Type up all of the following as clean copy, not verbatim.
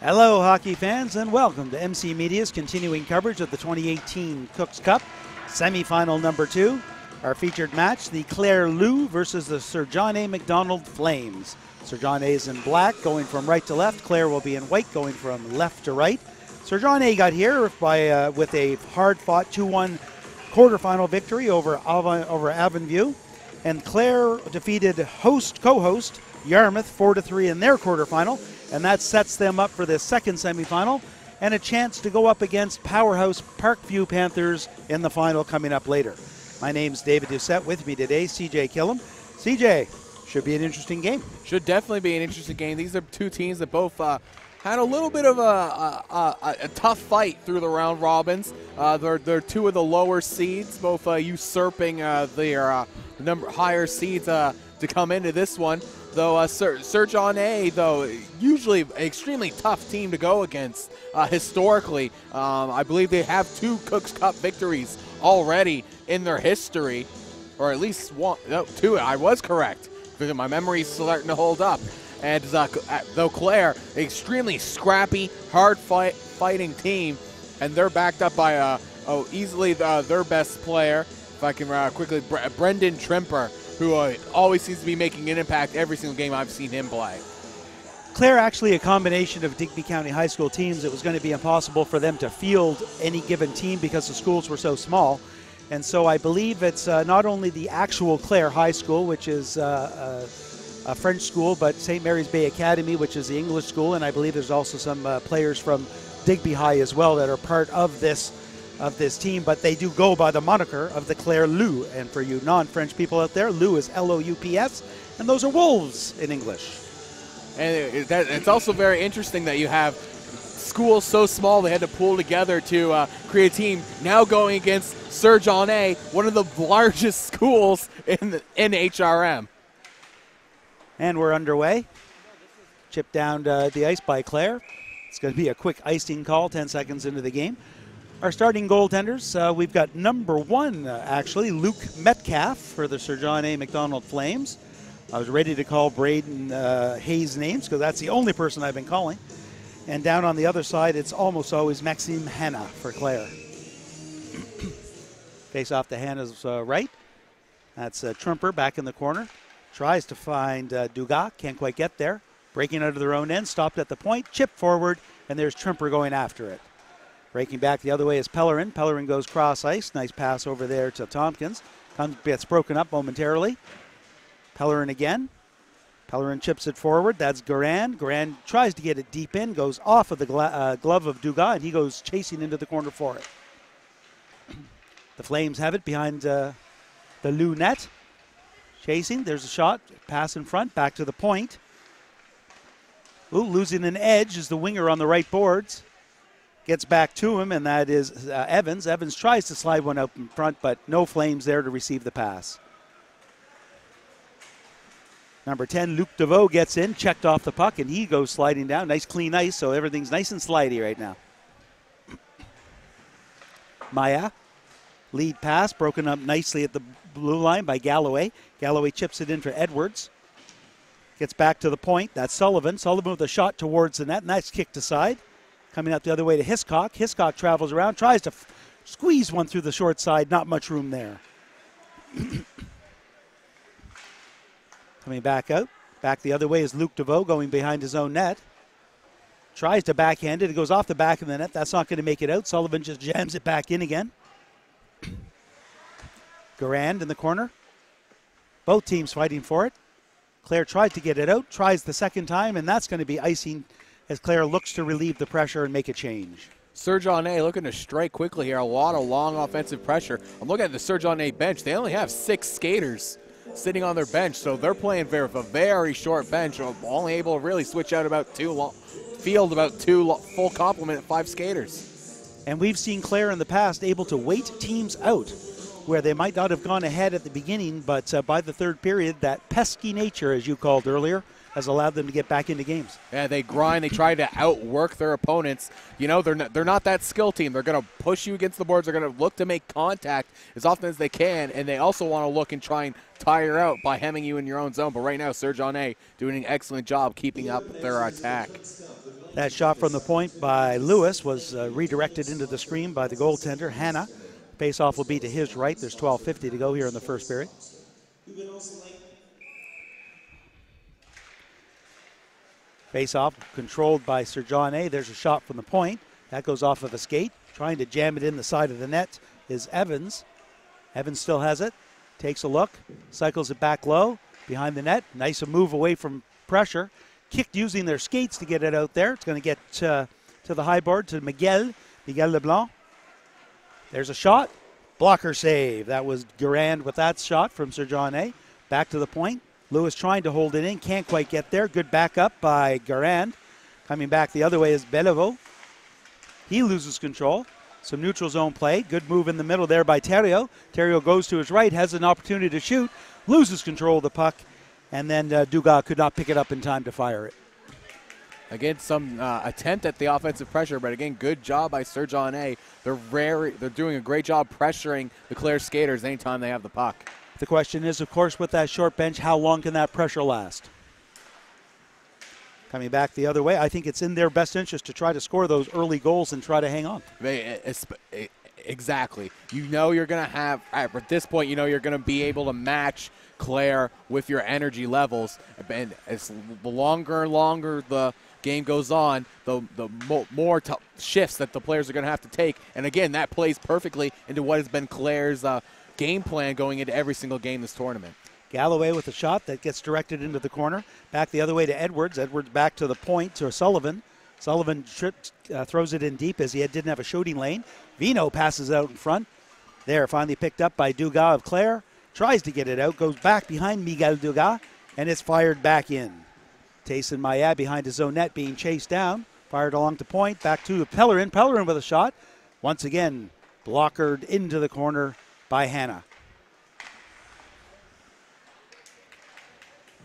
Hello, hockey fans, and welcome to MC Media's continuing coverage of the 2018 Cooks Cup, semifinal number 2. Our featured match, the Clare Lou versus the Sir John A. Macdonald Flames. Sir John A. is in black, going from right to left. Clare will be in white, going from left to right. Sir John A. got here with a hard-fought 2-1 quarterfinal victory over Avonview, and Clare defeated co-host Yarmouth 4-3 in their quarterfinal, and that sets them up for the second semifinal and a chance to go up against powerhouse Parkview Panthers in the final coming up later. My name's David Doucette. With me today, CJ Killam. CJ, should be an interesting game. Should definitely be an interesting game. These are two teams that both had a little bit of a tough fight through the round robins. They're two of the lower seeds, both usurping their higher seeds to come into this one. Though Sir John A., though, usually an extremely tough team to go against historically. I believe they have 2 Cooks Cup victories already in their history, or at least one, no, 2. I was correct. My memory's starting to hold up. And though Clare, extremely scrappy, hard fighting team, and they're backed up by easily their best player, if I can quickly, Brendan Trimper, who always seems to be making an impact every single game I've seen him play. Clare actually a combination of Digby County High School teams. It was going to be impossible for them to field any given team because the schools were so small. And so I believe it's not only the actual Clare High School, which is a French school, but St. Mary's Bay Academy, which is the English school, and I believe there's also some players from Digby High as well that are part of this team, but they do go by the moniker of the Clare Lou. And for you non-French people out there, Lou is L-O-U-P-S, and those are wolves in English. And it's also very interesting that you have schools so small they had to pull together to create a team now going against Sir John A., one of the largest schools in the NHRM. And we're underway. Chipped down the ice by Clare. It's going to be a quick icing call 10 seconds into the game. Our starting goaltenders, we've got number 1, actually, Luke Metcalf for the Sir John A. Macdonald Flames. I was ready to call Braden Hayes names because that's the only person I've been calling. And down on the other side, it's almost always Maxime Hanna for Clare. Face off to Hanna's right. That's Trimper back in the corner. Tries to find Dugas, can't quite get there. Breaking out of their own end, stopped at the point, chipped forward, and there's Trimper going after it. Breaking back the other way is Pellerin. Pellerin goes cross ice. Nice pass over there to Tompkins. Gets broken up momentarily. Pellerin again. Pellerin chips it forward. That's Garand. Garand tries to get it deep in, goes off of the glove of Dugas, and he goes chasing into the corner for it. The Flames have it behind the Lou net. Chasing. There's a shot. Pass in front. Back to the point. Ooh, losing an edge is the winger on the right boards. Gets back to him, and that is Evans. Evans tries to slide one out in front, but no Flames there to receive the pass. Number 10, Luc DeVoe gets in, checked off the puck, and he goes sliding down. Nice clean ice, so everything's nice and slidey right now. Maya, lead pass, broken up nicely at the blue line by Galloway. Galloway chips it in for Edwards. Gets back to the point. That's Sullivan. Sullivan with a shot towards the net, and that's kicked aside. Coming out the other way to Hiscock. Hiscock travels around, tries to squeeze one through the short side. Not much room there. Coming back out. Back the other way is Luc DeVoe going behind his own net. Tries to backhand it. It goes off the back of the net. That's not going to make it out. Sullivan just jams it back in again. Garand in the corner. Both teams fighting for it. Clare tried to get it out. Tries the second time, and that's going to be icing as Clare looks to relieve the pressure and make a change. Sir John A. looking to strike quickly here. A lot of long offensive pressure. I'm looking at the Sir John A. bench. They only have 6 skaters sitting on their bench, so they're playing with a very short bench. Only able to really switch out about 2 full complement of 5 skaters. And we've seen Clare in the past able to wait teams out where they might not have gone ahead at the beginning, but by the third period, that pesky nature, as you called earlier, has allowed them to get back into games. Yeah, they grind. They try to outwork their opponents. You know, they're not that skill team. They're going to push you against the boards. They're going to look to make contact as often as they can, and they also want to look and try and tire out by hemming you in your own zone. But right now, Sir John A. doing an excellent job keeping up their attack. That shot from the point by Lewis was redirected into the screen by the goaltender, Hannah. Face-off will be to his right. There's 12:50 to go here in the first period. Face-off controlled by Sir John A. There's a shot from the point. That goes off of a skate. Trying to jam it in the side of the net is Evans. Evans still has it. Takes a look. Cycles it back low. Behind the net. Nice move away from pressure. Kicked using their skates to get it out there. It's going to get to the high board to Miguel Leblanc. There's a shot. Blocker save. That was Garand with that shot from Sir John A. Back to the point. Lewis trying to hold it in. Can't quite get there. Good backup by Garand. Coming back the other way is Beliveau. He loses control. Some neutral zone play. Good move in the middle there by Theriault. Theriault goes to his right. Has an opportunity to shoot. Loses control of the puck. And then Dugas could not pick it up in time to fire it. Again, some attempt at the offensive pressure, but again, good job by Sir John A. They're doing a great job pressuring the Clare skaters anytime they have the puck. The question is, of course, with that short bench, how long can that pressure last? Coming back the other way, I think it's in their best interest to try to score those early goals and try to hang on. Exactly. You know you're going to have, at this point, you know you're going to be able to match Clare with your energy levels. And as the longer and longer the game goes on, the more shifts that the players are going to have to take. And again, that plays perfectly into what has been Clare's game plan going into every single game this tournament. Galloway with a shot that gets directed into the corner. Back the other way to Edwards. Edwards back to the point to Sullivan. Sullivan throws it in deep as he didn't have a shooting lane. Vino passes out in front. There, finally picked up by Dugas of Clare. Tries to get it out, goes back behind Miguel Dugas, and it's fired back in. Tayson Maya behind his own net being chased down. Fired along the point, back to Pellerin. Pellerin with a shot. Once again, blockered into the corner by Hannah.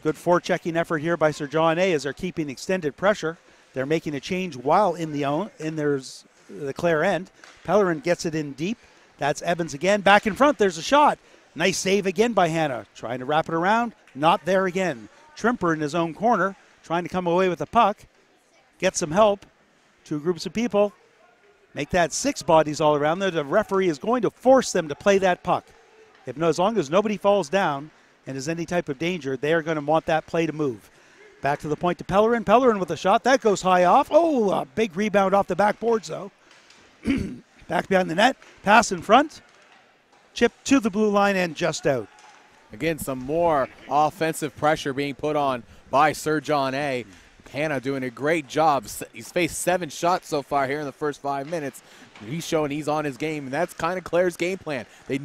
Good forechecking effort here by Sir John A. as they're keeping extended pressure. They're making a change while in the Clare end. Pellerin gets it in deep. That's Evans again. Back in front, there's a shot. Nice save again by Hannah. Trying to wrap it around. Not there again. Trimper in his own corner. Trying to come away with the puck. Get some help. Two groups of people. Make that 6 bodies all around there. The referee is going to force them to play that puck. As long as nobody falls down and is any type of danger, they are going to want that play to move. Back to the point to Pellerin. Pellerin with a shot. That goes high off. Oh, a big rebound off the backboards, though. Back behind the net. Pass in front. Chip to the blue line and just out. Again, some more offensive pressure being put on by Sir John A. Hannah doing a great job. He's faced 7 shots so far here in the first 5 minutes. He's showing he's on his game, and that's kind of Clare's game plan. They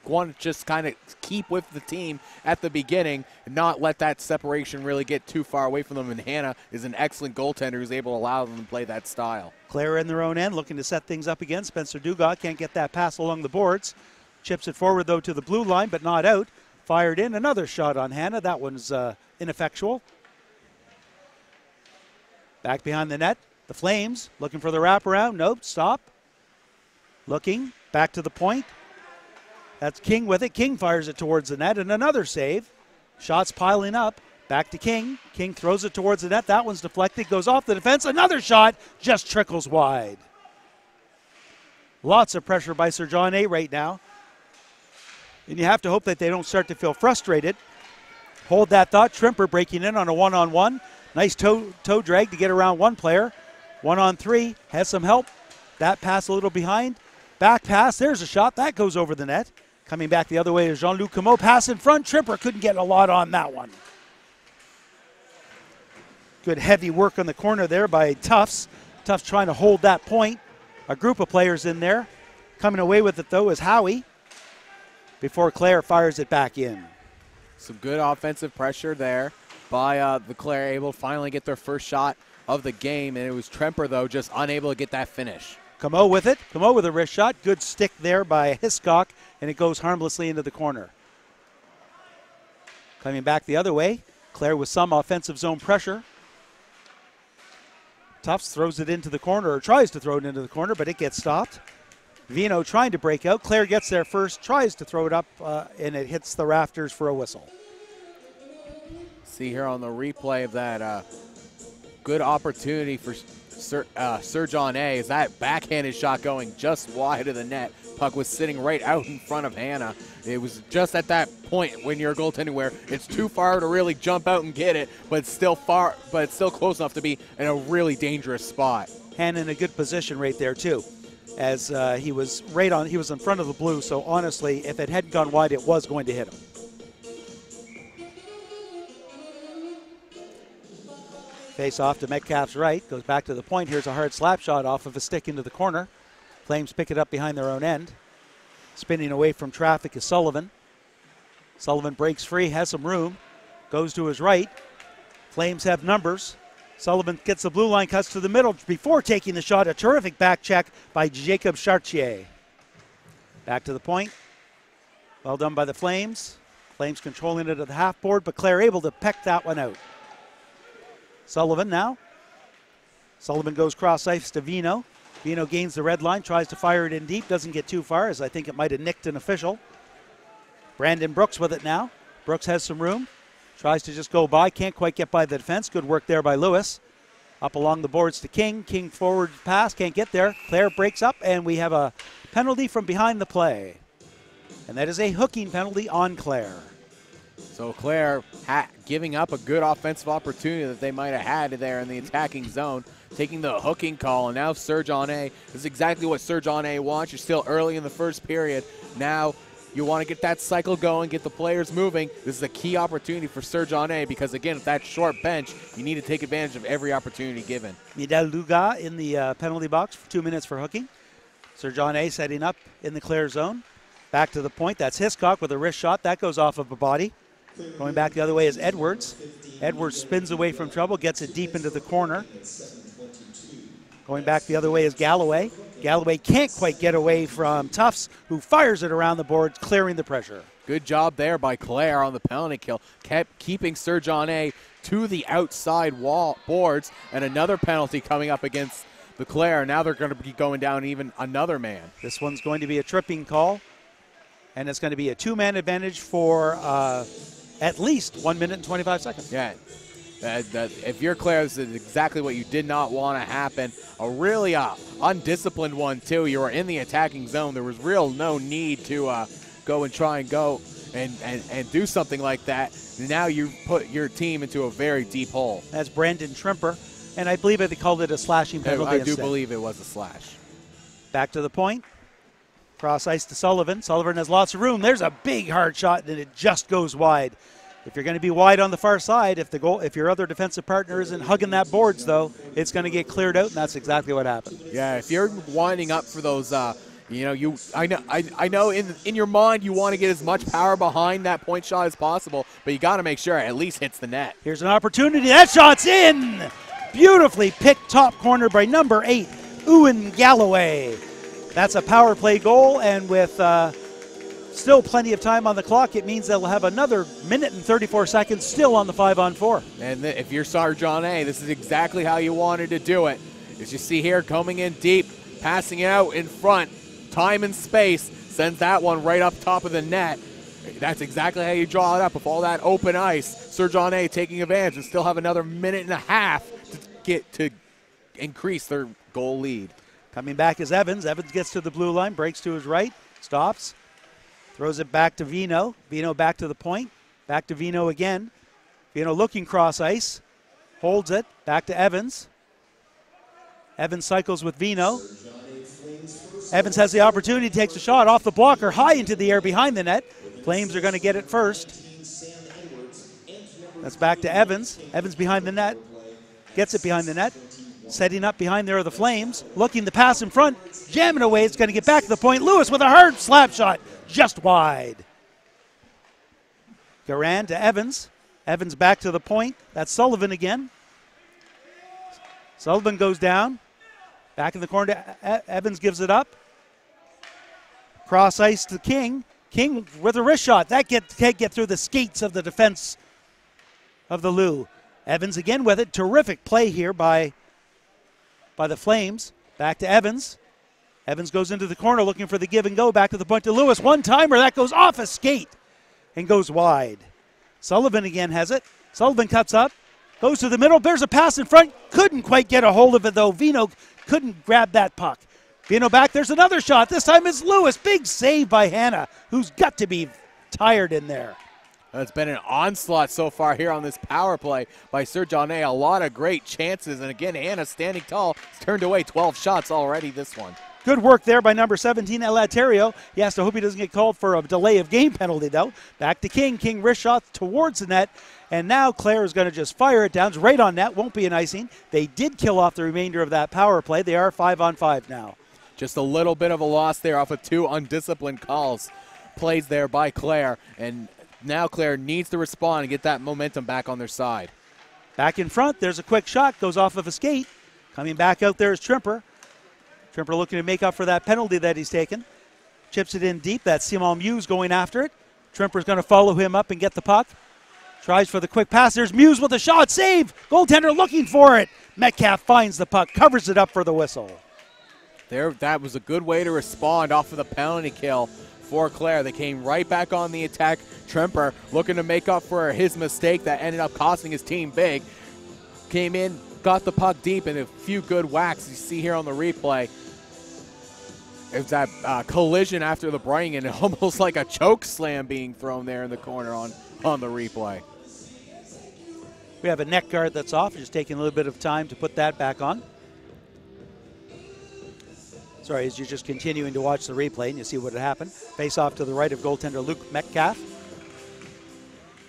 want to just kind of keep with the team at the beginning and not let that separation really get too far away from them, and Hannah is an excellent goaltender who's able to allow them to play that style. Clare in their own end looking to set things up again. Spencer Dugas can't get that pass along the boards. Chips it forward, though, to the blue line, but not out. Fired in. Another shot on Hannah. That one's ineffectual. Back behind the net. The Flames looking for the wraparound. Nope, stop. Looking. Back to the point. That's King with it. King fires it towards the net, and another save. Shots piling up. Back to King. King throws it towards the net. That one's deflected. Goes off the defense. Another shot. Just trickles wide. Lots of pressure by Sir John A. right now. And you have to hope that they don't start to feel frustrated. Hold that thought. Trimper breaking in on a one-on-one. Nice toe drag to get around one player. 1-on-3. Has some help. That pass a little behind. Back pass. There's a shot. That goes over the net. Coming back the other way is Jean-Luc Comeau. Pass in front. Trimper couldn't get a lot on that one. Good heavy work on the corner there by Tufts. Tufts trying to hold that point. A group of players in there. Coming away with it, though, is Howie before Clare fires it back in. Some good offensive pressure there by the Clare, able to finally get their first shot of the game, and it was Tremper, though, just unable to get that finish. Comeau with it. Comeau with a wrist shot. Good stick there by Hiscock, and it goes harmlessly into the corner. Coming back the other way, Clare with some offensive zone pressure. Tufts throws it into the corner, or tries to throw it into the corner, but it gets stopped. Vino trying to break out. Clare gets there first, tries to throw it up, and it hits the rafters for a whistle. See here on the replay of that good opportunity for Sir John A. Is that backhanded shot going just wide of the net. Puck was sitting right out in front of Hannah. It was just at that point when you're goaltending where it's too far to really jump out and get it, but it's still close enough to be in a really dangerous spot. Hannah in a good position right there too, as he was in front of the blue. So honestly, if it hadn't gone wide, it was going to hit him. Face off to Metcalf's right, goes back to the point. Here's a hard slap shot off of a stick into the corner. Flames pick it up behind their own end. Spinning away from traffic is Sullivan. Sullivan breaks free, has some room, goes to his right. Flames have numbers. Sullivan gets the blue line, cuts to the middle before taking the shot. A terrific back check by Jacob Chartier. Back to the point. Well done by the Flames. Flames controlling it at the half board, but Clare able to peck that one out. Sullivan now. Sullivan goes cross ice to Vino. Vino gains the red line, tries to fire it in deep, doesn't get too far, as I think it might have nicked an official. Brandon Brooks with it now. Brooks has some room, tries to just go by, can't quite get by the defense. Good work there by Lewis. Up along the boards to King. King forward pass, can't get there. Clare breaks up, and we have a penalty from behind the play. And that is a hooking penalty on Clare. So Clare giving up a good offensive opportunity that they might have had there in the attacking zone, taking the hooking call, and now Sir John A. This is exactly what Sir John A. wants. You're still early in the first period. Now you want to get that cycle going, get the players moving. This is a key opportunity for Sir John A. because, again, with that short bench, you need to take advantage of every opportunity given. Midel Luga in the penalty box for 2 minutes for hooking. Sir John A. setting up in the Clare zone. Back to the point. That's Hiscock with a wrist shot. That goes off of a body. Going back the other way is Edwards. Edwards spins away from trouble, gets it deep into the corner. Going back the other way is Galloway. Galloway can't quite get away from Tufts, who fires it around the board, clearing the pressure. Good job there by Clare on the penalty kill. Kept keeping Sir John A. to the outside wall boards, and another penalty coming up against the Clare. Now they're going to be going down even another man. This one's going to be a tripping call, and it's going to be a two-man advantage for at least 1 minute and 25 seconds. Yeah. If you're Clare, this is exactly what you did not want to happen. A really undisciplined one, too. You were in the attacking zone. There was no need to go and try and go and do something like that. Now you put your team into a very deep hole. That's Brandon Trimper, and I believe they called it a slashing penalty I do instead. believe it was a slash. Back to the point. Cross ice to Sullivan. Sullivan has lots of room. There's a big hard shot, and it just goes wide. If you're going to be wide on the far side, if your other defensive partner isn't hugging that boards, though, it's going to get cleared out, and that's exactly what happened. Yeah, if you're winding up for those, I know in your mind you want to get as much power behind that point shot as possible, but you got to make sure it at least hits the net. Here's an opportunity. That shot's in! Beautifully picked top corner by number 8, Ewan Galloway. That's a power play goal, and with still plenty of time on the clock, it means they'll have another minute and 34 seconds still on the 5-on-4. And if you're Sir John A., this is exactly how you wanted to do it. As you see here, coming in deep, passing it out in front, time and space, sends that one right up top of the net. That's exactly how you draw it up with all that open ice. Sir John A. taking advantage and still have another minute and a half to increase their goal lead. Coming back is Evans. Evans gets to the blue line, breaks to his right, stops. Throws it back to Vino. Vino back to the point. Back to Vino again. Vino looking cross ice. Holds it. Back to Evans. Evans cycles with Vino. Evans has the opportunity, takes a shot off the blocker, high into the air behind the net. Flames are going to get it first. That's back to Evans. Evans behind the net. Gets it behind the net. Setting up behind there are the Flames. Looking to pass in front. Jamming away. It's going to get back to the point. Lewis with a hard slap shot. Just wide. Garan to Evans. Evans back to the point. That's Sullivan again. Sullivan goes down. Back in the corner to Evans, gives it up. Cross ice to King. King with a wrist shot. That can't get through the skates of the defense of the Lou. Evans again with it. Terrific play here by the Flames. Back to Evans. Evans goes into the corner looking for the give and go. Back to the point to Lewis. One-timer. That goes off a skate and goes wide. Sullivan again has it. Sullivan cuts up. Goes to the middle. There's a pass in front. Couldn't quite get a hold of it, though. Vino couldn't grab that puck. Vino back. There's another shot. This time it's Lewis. Big save by Hannah, who's got to be tired in there. It's been an onslaught so far here on this power play by Sir John A. A lot of great chances. And again, Hannah standing tall. He's turned away 12 shots already this one. Good work there by number 17, Elaterio. He has to hope he doesn't get called for a delay of game penalty, though. Back to King. King wrist shot towards the net. And now Clare is going to just fire it down. It's right on net. Won't be an icing. They did kill off the remainder of that power play. They are 5-on-5 now. Just a little bit of a loss there off of 2 undisciplined calls. Plays there by Clare. And now Clare needs to respond and get that momentum back on their side. Back in front. There's a quick shot. Goes off of a skate. Coming back out there is Trimper. Trimper looking to make up for that penalty that he's taken. Chips it in deep. That's Simon Muse going after it. Trimper's going to follow him up and get the puck. Tries for the quick pass. There's Muse with a shot. Save. Goaltender looking for it. Metcalf finds the puck. Covers it up for the whistle. That was a good way to respond off of the penalty kill for Clare. They came right back on the attack. Trimper looking to make up for his mistake that ended up costing his team big. Came in, got the puck deep, and a few good whacks you see here on the replay. It was that collision after the bring, and almost like a choke slam being thrown there in the corner on the replay. We have a neck guard that's off. Just taking a little bit of time to put that back on. Sorry, as you're just continuing to watch the replay and you see what had happened. Face off to the right of goaltender Luke Metcalf.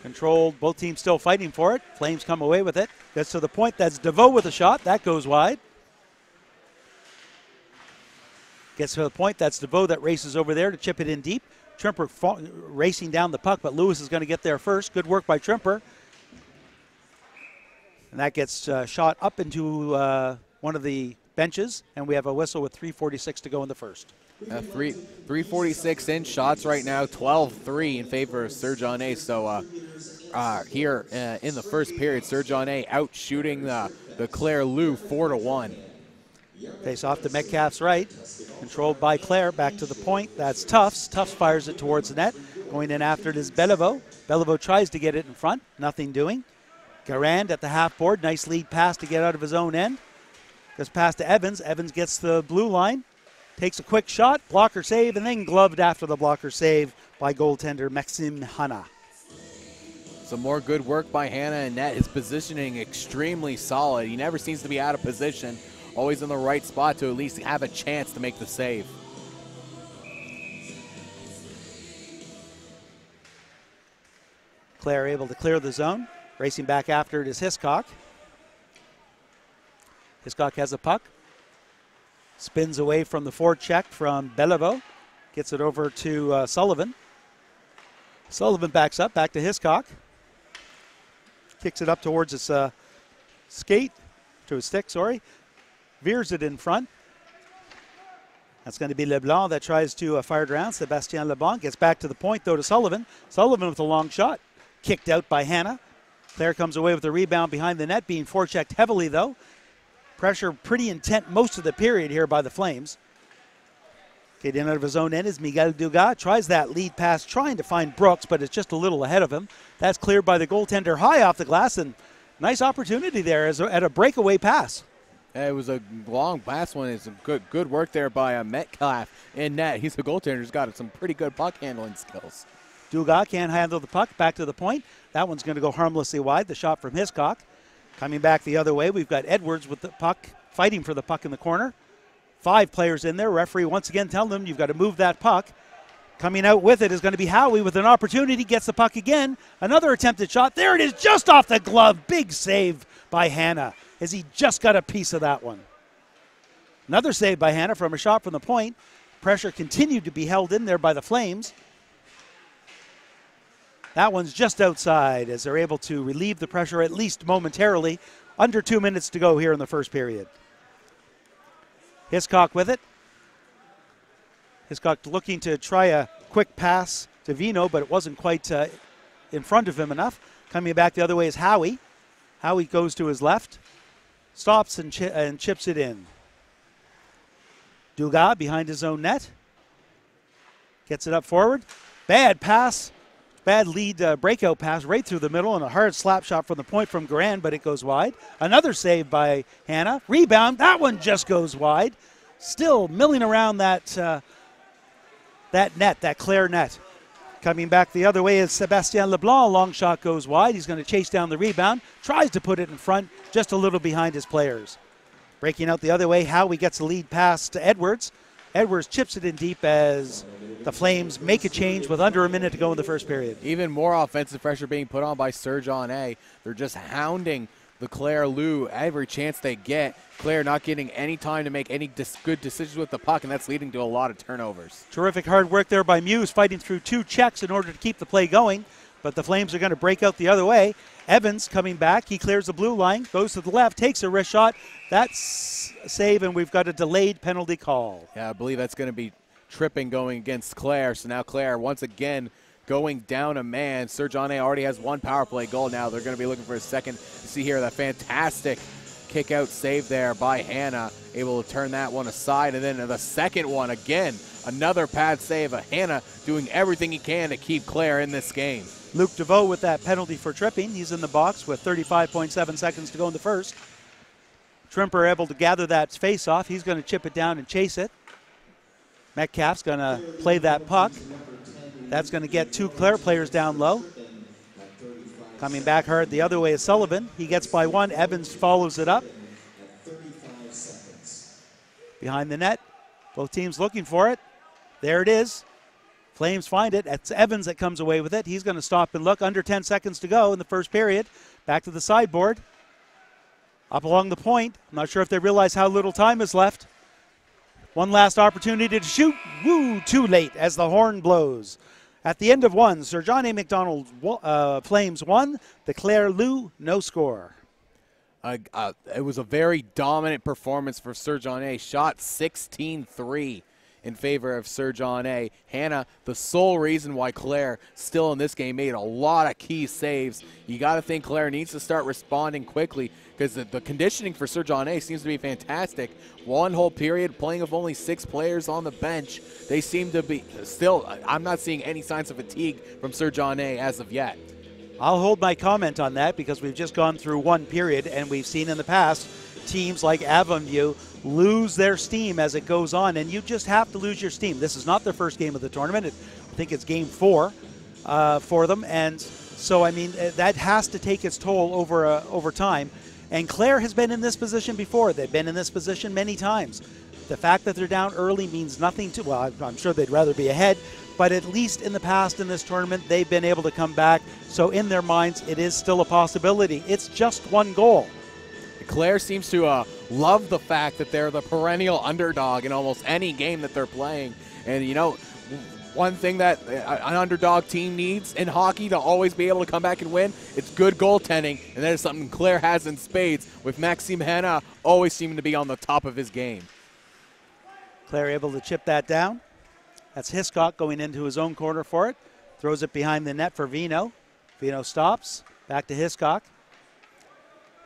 Controlled, both teams still fighting for it. Flames come away with it. Gets to the point. That's DeVoe with a shot. That goes wide. Gets to the point. That's DeVoe that races over there to chip it in deep. Trimper racing down the puck, but Lewis is going to get there first. Good work by Trimper. And that gets shot up into one of the benches, and we have a whistle with 3:46 to go in the first. 3:46 in shots right now, 12-3 in favor of Sir John A. So here in the first period, Sir John A. out shooting the Clare Lou 4-1. Face off to Metcalf's right, controlled by Clare, back to the point. That's Tufts. Tufts fires it towards the net. Going in after it is Beliveau. Beliveau tries to get it in front, nothing doing. Garand at the half board, nice lead pass to get out of his own end. Goes past to Evans. Evans gets the blue line, takes a quick shot, blocker save, and then gloved after the blocker save by goaltender Maxime Hanna. Some more good work by Hanna and net. His positioning extremely solid. He never seems to be out of position. Always in the right spot to at least have a chance to make the save. Clare able to clear the zone. Racing back after it is Hiscock. Hiscock has a puck. Spins away from the forecheck from Beliveau. Gets it over to Sullivan. Sullivan backs up, back to Hiscock. Kicks it up towards his skate, to his stick, sorry. Veers it in front. That's going to be LeBlanc that tries to fire it around. Sebastien LeBlanc gets back to the point, though, to Sullivan. Sullivan with a long shot. Kicked out by Hanna. Clare comes away with a rebound behind the net, being forechecked heavily, though. Pressure pretty intent most of the period here by the Flames. Getting out of his own end is Miguel Dugas. Tries that lead pass, trying to find Brooks, but it's just a little ahead of him. That's cleared by the goaltender high off the glass, and nice opportunity there at a breakaway pass. It was a long pass one. It's some good work there by Metcalf in net. He's a goaltender who's got some pretty good puck handling skills. Dugas can't handle the puck. Back to the point. That one's going to go harmlessly wide. The shot from Hiscock. Coming back the other way, we've got Edwards with the puck, fighting for the puck in the corner. 5 players in there. Referee once again telling them you've got to move that puck. Coming out with it is going to be Howie with an opportunity. Gets the puck again. Another attempted shot. There it is, just off the glove. Big save by Hanna as he just got a piece of that one. Another save by Hanna from a shot from the point. Pressure continued to be held in there by the Flames. That one's just outside as they're able to relieve the pressure at least momentarily. Under 2 minutes to go here in the first period. Hiscock with it. Hiscock looking to try a quick pass to Vino, but it wasn't quite in front of him enough. Coming back the other way is Howie. Howie goes to his left, stops and chips it in. Dugas behind his own net. Gets it up forward. Bad pass. Bad lead breakout pass right through the middle and a hard slap shot from the point from Garand, but it goes wide. Another save by Hannah. Rebound. That one just goes wide. Still milling around that net, that Clare net. Coming back the other way is Sebastien Leblanc. Long shot goes wide. He's going to chase down the rebound. Tries to put it in front, just a little behind his players. Breaking out the other way, Howie gets the lead pass to Edwards. Edwards chips it in deep as the Flames make a change with under a minute to go in the first period. Even more offensive pressure being put on by Sir John A. They're just hounding the Clare Lou every chance they get. Clare not getting any time to make any good decisions with the puck, and that's leading to a lot of turnovers. Terrific hard work there by Muse, fighting through 2 checks in order to keep the play going, but the Flames are going to break out the other way. Evans coming back. He clears the blue line, goes to the left, takes a wrist shot. That's a save, and we've got a delayed penalty call. Yeah, I believe that's going to be tripping going against Clare. So now Clare once again going down a man. Sir John A. already has 1 power play goal now. They're going to be looking for a second. You see here that fantastic kick out save there by Hannah, able to turn that one aside. And then the second one, again, another pad save of Hannah doing everything he can to keep Clare in this game. Luke DeVoe with that penalty for tripping. He's in the box with 35.7 seconds to go in the first. Trimper able to gather that face-off. He's going to chip it down and chase it. Metcalf's going to play that puck. That's going to get 2 Clare players down low. Coming back hard the other way is Sullivan. He gets by 1. Evans follows it up. Behind the net. Both teams looking for it. There it is. Flames find it. It's Evans that comes away with it. He's going to stop and look. Under 10 seconds to go in the first period. Back to the sideboard. Up along the point. I'm not sure if they realize how little time is left. One last opportunity to shoot. Woo, too late as the horn blows. At the end of 1, Sir John A. McDonald Flames 1. The Clare Lou, no score. It was a very dominant performance for Sir John A. Shot 16-3 in favor of Sir John A. Hannah, the sole reason why Clare still in this game, made a lot of key saves. You got to think Clare needs to start responding quickly because the conditioning for Sir John A. seems to be fantastic. 1 whole period playing with only 6 players on the bench. They seem to be still, I'm not seeing any signs of fatigue from Sir John A. as of yet. I'll hold my comment on that because we've just gone through 1 period and we've seen in the past teams like Avonview lose their steam as it goes on, and you just have to lose your steam. This is not their first game of the tournament. I think it's game 4 for them, and so, I mean, that has to take its toll over time. And Clare has been in this position before. They've been in this position many times. The fact that they're down early means nothing to, well, I'm sure they'd rather be ahead, but at least in the past in this tournament, they've been able to come back. So in their minds, it is still a possibility. It's just 1 goal. Clare seems to love the fact that they're the perennial underdog in almost any game that they're playing. And, you know, one thing that an underdog team needs in hockey to always be able to come back and win, it's good goaltending. And that is something Clare has in spades, with Maxime Hannah always seeming to be on the top of his game. Clare able to chip that down. That's Hiscock going into his own corner for it. Throws it behind the net for Vino. Vino stops. Back to Hiscock.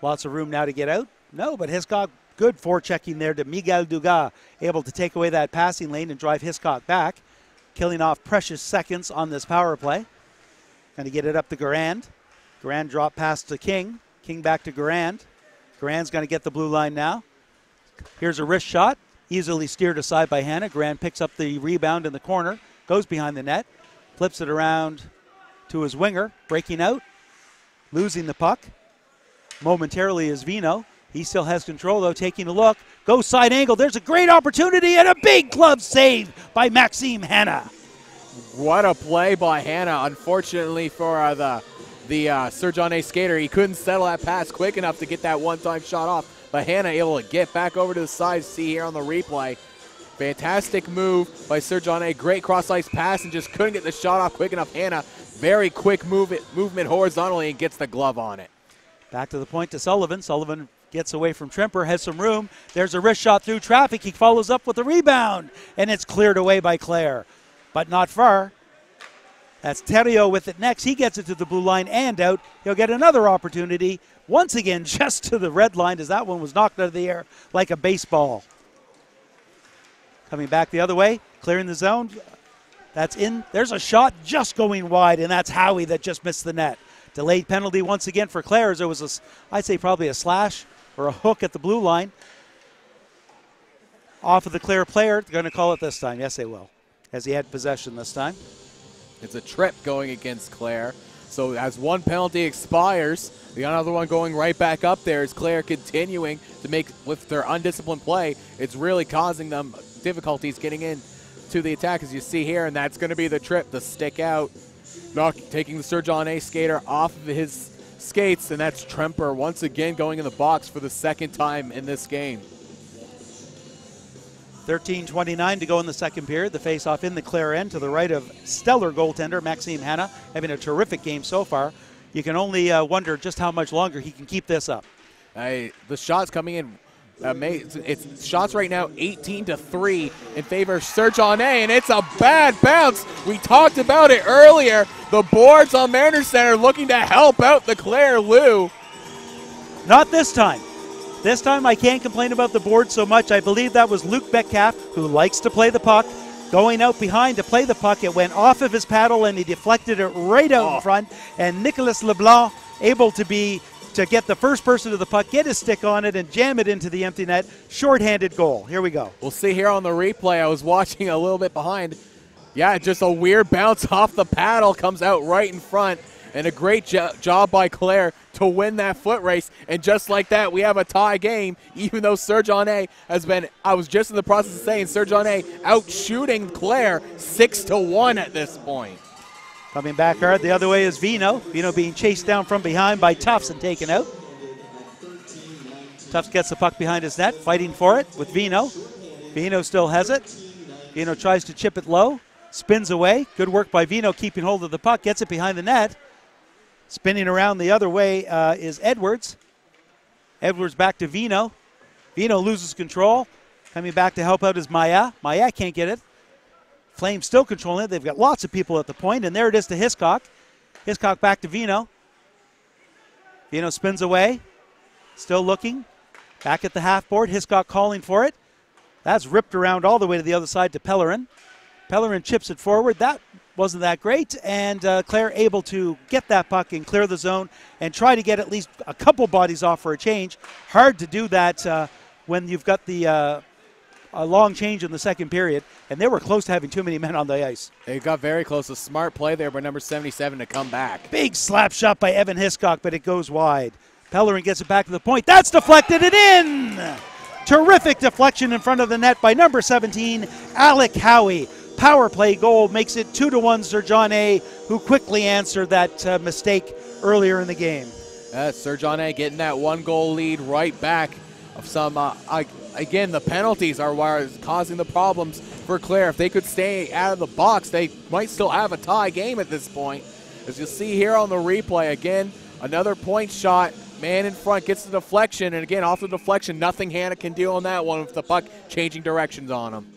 Lots of room now to get out. No, but Hiscock, good forechecking there to Miguel Dugas, able to take away that passing lane and drive Hiscock back, killing off precious seconds on this power play. Going to get it up to Garand. Garand drop pass to King. King back to Garand. Garand's going to get the blue line now. Here's a wrist shot, easily steered aside by Hannah. Garand picks up the rebound in the corner, goes behind the net, flips it around to his winger, breaking out, losing the puck. Momentarily is Vino. He still has control, though, taking a look. Goes side angle. There's a great opportunity and a big glove save by Maxime Hannah. What a play by Hannah. Unfortunately for the Sir John A. skater, he couldn't settle that pass quick enough to get that one-time shot off. But Hannah able to get back over to the side. See here on the replay. Fantastic move by Sir John A. Great cross-ice pass and just couldn't get the shot off quick enough. Hannah, very quick movement horizontally and gets the glove on it. Back to the point to Sullivan. Sullivan gets away from Trimper, has some room. There's a wrist shot through traffic. He follows up with a rebound, and it's cleared away by Clare, but not far. That's Terrio with it next. He gets it to the blue line and out. He'll get another opportunity, once again, just to the red line, as that one was knocked out of the air like a baseball. Coming back the other way, clearing the zone. That's in. There's a shot just going wide, and that's Howie that just missed the net. Delayed penalty once again for Clare. There was, I'd say, probably a slash or a hook at the blue line. Off of the Clare player. They're going to call it this time. Yes, they will, as he had possession this time. It's a trip going against Clare. So as one penalty expires, the other one going right back up there is Clare continuing to make, with their undisciplined play, it's really causing them difficulties getting in to the attack, as you see here, and that's going to be the trip, the stick out, taking the Sir John A. skater off of his skates, and that's Tremper once again going in the box for the second time in this game. 13:29 to go in the second period. The face-off in the Clare end to the right of stellar goaltender Maxime Hanna, having a terrific game so far. You can only wonder just how much longer he can keep this up. The shots coming in, it's shots right now 18-3 in favor of Sir John A, and it's a bad bounce. We talked about it earlier. The boards on Mariners Center looking to help out the Clare Lou. Not this time. This time I can't complain about the board so much. I believe that was Luc Metcalf, who likes to play the puck, going out behind to play the puck. It went off of his paddle and he deflected it right out in front. And Nicolas Leblanc able to get the first person to the puck, get his stick on it, and jam it into the empty net. Short-handed goal. Here we go. We'll see here on the replay. I was watching a little bit behind. Yeah, just a weird bounce off the paddle, comes out right in front. And a great job by Clare to win that foot race. And just like that, we have a tie game, even though Sir John A has been, I was just in the process of saying, Sir John A out shooting Clare 6-1 at this point. Coming back hard the other way is Vino. Vino being chased down from behind by Tufts and taken out. Tufts gets the puck behind his net, fighting for it with Vino. Vino still has it. Vino tries to chip it low, spins away. Good work by Vino keeping hold of the puck, gets it behind the net. Spinning around the other way is Edwards. Edwards back to Vino. Vino loses control. Coming back to help out is Maya. Maya can't get it. Flames still controlling it. They've got lots of people at the point, and there it is to Hiscock. Hiscock back to Vino. Vino spins away. Still looking. Back at the half board. Hiscock calling for it. That's ripped around all the way to the other side to Pellerin. Pellerin chips it forward. That wasn't that great, and Clare able to get that puck and clear the zone and try to get at least a couple bodies off for a change. Hard to do that when you've got the a long change in the second period, and they were close to having too many men on the ice. They got very close. A smart play there by number 77 to come back. Big slap shot by Evan Hiscock, but it goes wide. Pellerin gets it back to the point. That's deflected and in! Terrific deflection in front of the net by number 17, Alec Howie. Power play goal makes it 2-1 Sir John A, who quickly answered that mistake earlier in the game. Sir John A getting that 1-goal lead right back of some, again, the penalties are what is causing the problems for Clare. If they could stay out of the box, they might still have a tie game at this point. As you'll see here on the replay, again, another point shot. Man in front gets the deflection, and again, off the deflection, nothing Hanna can do on that one with the puck changing directions on him.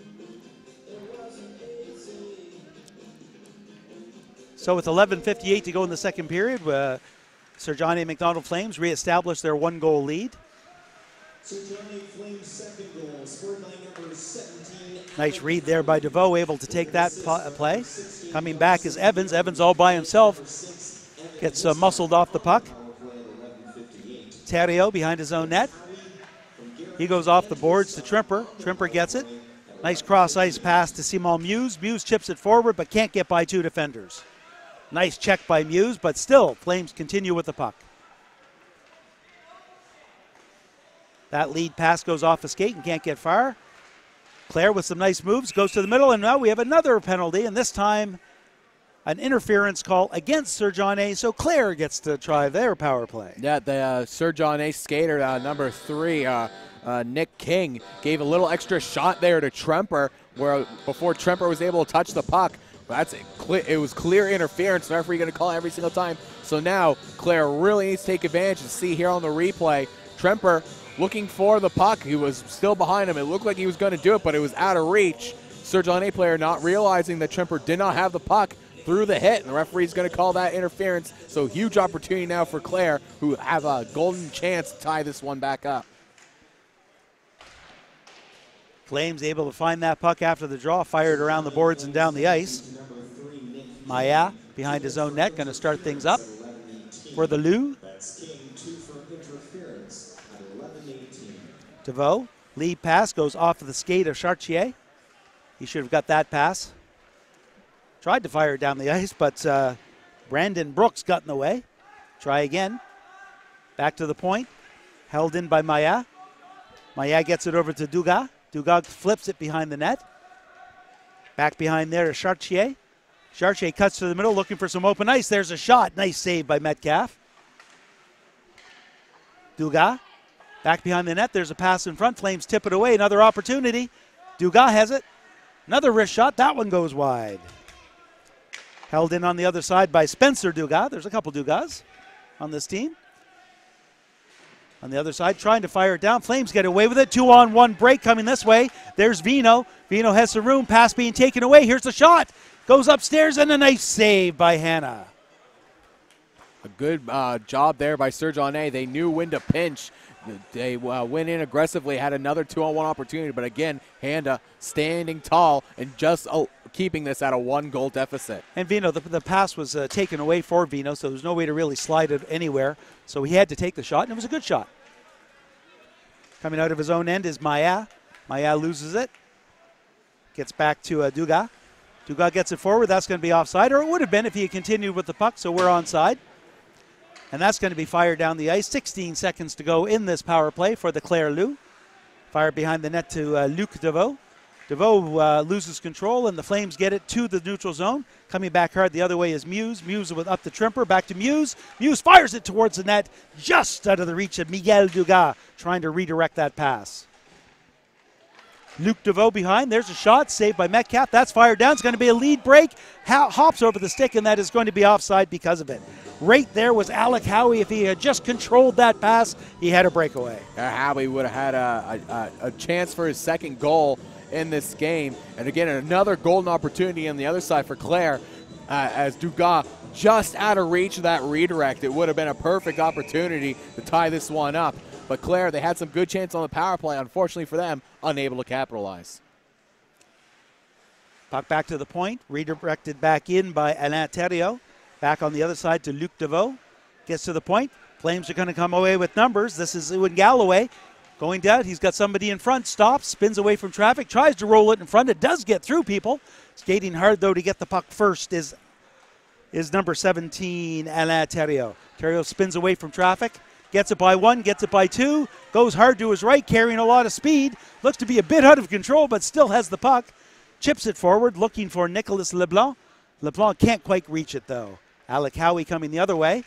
So with 11:58 to go in the second period, Sir John A. McDonald Flames reestablish their 1-goal lead. Sir John A. Flames' second goal, scored by number 17. Nice read there by DeVoe, able to take that play. Coming back is Evans. Evans all by himself. Gets muscled off the puck. Terrio behind his own net. He goes off the boards to Tremper. Tremper gets it. Nice cross-ice pass to Simon Muse. Muse chips it forward but can't get by two defenders. Nice check by Muse, but still, Flames continue with the puck. That lead pass goes off a skate and can't get far. Clare with some nice moves, goes to the middle, and now we have another penalty, and this time an interference call against Sir John A, so Clare gets to try their power play. Yeah, the Sir John A skater, number 3, Nick King, gave a little extra shot there to Tremper, where before Tremper was able to touch the puck. It was clear interference. The referee going to call it every single time. So now Clare really needs to take advantage. And see here on the replay, Tremper looking for the puck. He was still behind him. It looked like he was going to do it, but it was out of reach. Sir John A player not realizing that Tremper did not have the puck through the hit, and the referee's going to call that interference. So huge opportunity now for Clare, who have a golden chance to tie this one back up. Flames able to find that puck after the draw, fired around the boards and down the ice. Maya behind his own net, going to start things up for the Lou. DeVoe, lead pass goes off of the skate of Chartier. He should have got that pass. Tried to fire it down the ice, but Brandon Brooks got in the way. Try again. Back to the point. Held in by Maya. Maya gets it over to Dugas. Dugas flips it behind the net. Back behind there to Chartier. Chartier cuts to the middle looking for some open ice. There's a shot. Nice save by Metcalf. Dugas. Back behind the net. There's a pass in front. Flames tip it away. Another opportunity. Dugas has it. Another wrist shot. That one goes wide. Held in on the other side by Spencer Dugas. There's a couple Dugas on this team. On the other side, trying to fire it down. Flames get away with it. 2-on-1 break coming this way. There's Vino. Vino has some room. Pass being taken away. Here's the shot. Goes upstairs and a nice save by Hanna. A good job there by Serge-Aune. They knew when to pinch. They went in aggressively, had another 2-on-1 opportunity. But again, Hanna standing tall and just keeping this at a 1-goal deficit. And Vino, the pass was taken away for Vino, so there's no way to really slide it anywhere. So he had to take the shot, and it was a good shot. Coming out of his own end is Maya. Maya loses it. Gets back to Dugas. Dugas gets it forward. That's going to be offside, or it would have been if he had continued with the puck, so we're onside. And that's going to be fired down the ice. 16 seconds to go in this power play for the Clare Lou. Fired behind the net to Luc DeVoe. DeVoe loses control, and the Flames get it to the neutral zone. Coming back hard the other way is Muse. Muse with up the Trimper. Back to Muse. Muse fires it towards the net, just out of the reach of Miguel Dugas, trying to redirect that pass. Luc DeVoe behind. There's a shot saved by Metcalf. That's fired down. It's going to be a lead break. Hops over the stick, and that is going to be offside because of it. Right there was Alec Howie. If he had just controlled that pass, he had a breakaway. Howie would have had a chance for his second goal in this game. And again, another golden opportunity on the other side for Clare as Dugas just out of reach of that redirect. It would have been a perfect opportunity to tie this one up. But Clare, they had some good chance on the power play. Unfortunately for them, unable to capitalize. Puck back to the point. Redirected back in by Alain Thériault. Back on the other side to Luc DeVoe. Gets to the point. Flames are going to come away with numbers. This is Ewan Galloway. Going down, he's got somebody in front, stops, spins away from traffic, tries to roll it in front. It does get through people. Skating hard, though, to get the puck first is number 17, Alain Thériault. Thériault spins away from traffic, gets it by one, gets it by two, goes hard to his right, carrying a lot of speed. Looks to be a bit out of control, but still has the puck. Chips it forward, looking for Nicolas Leblanc. Leblanc can't quite reach it, though. Alec Howie coming the other way.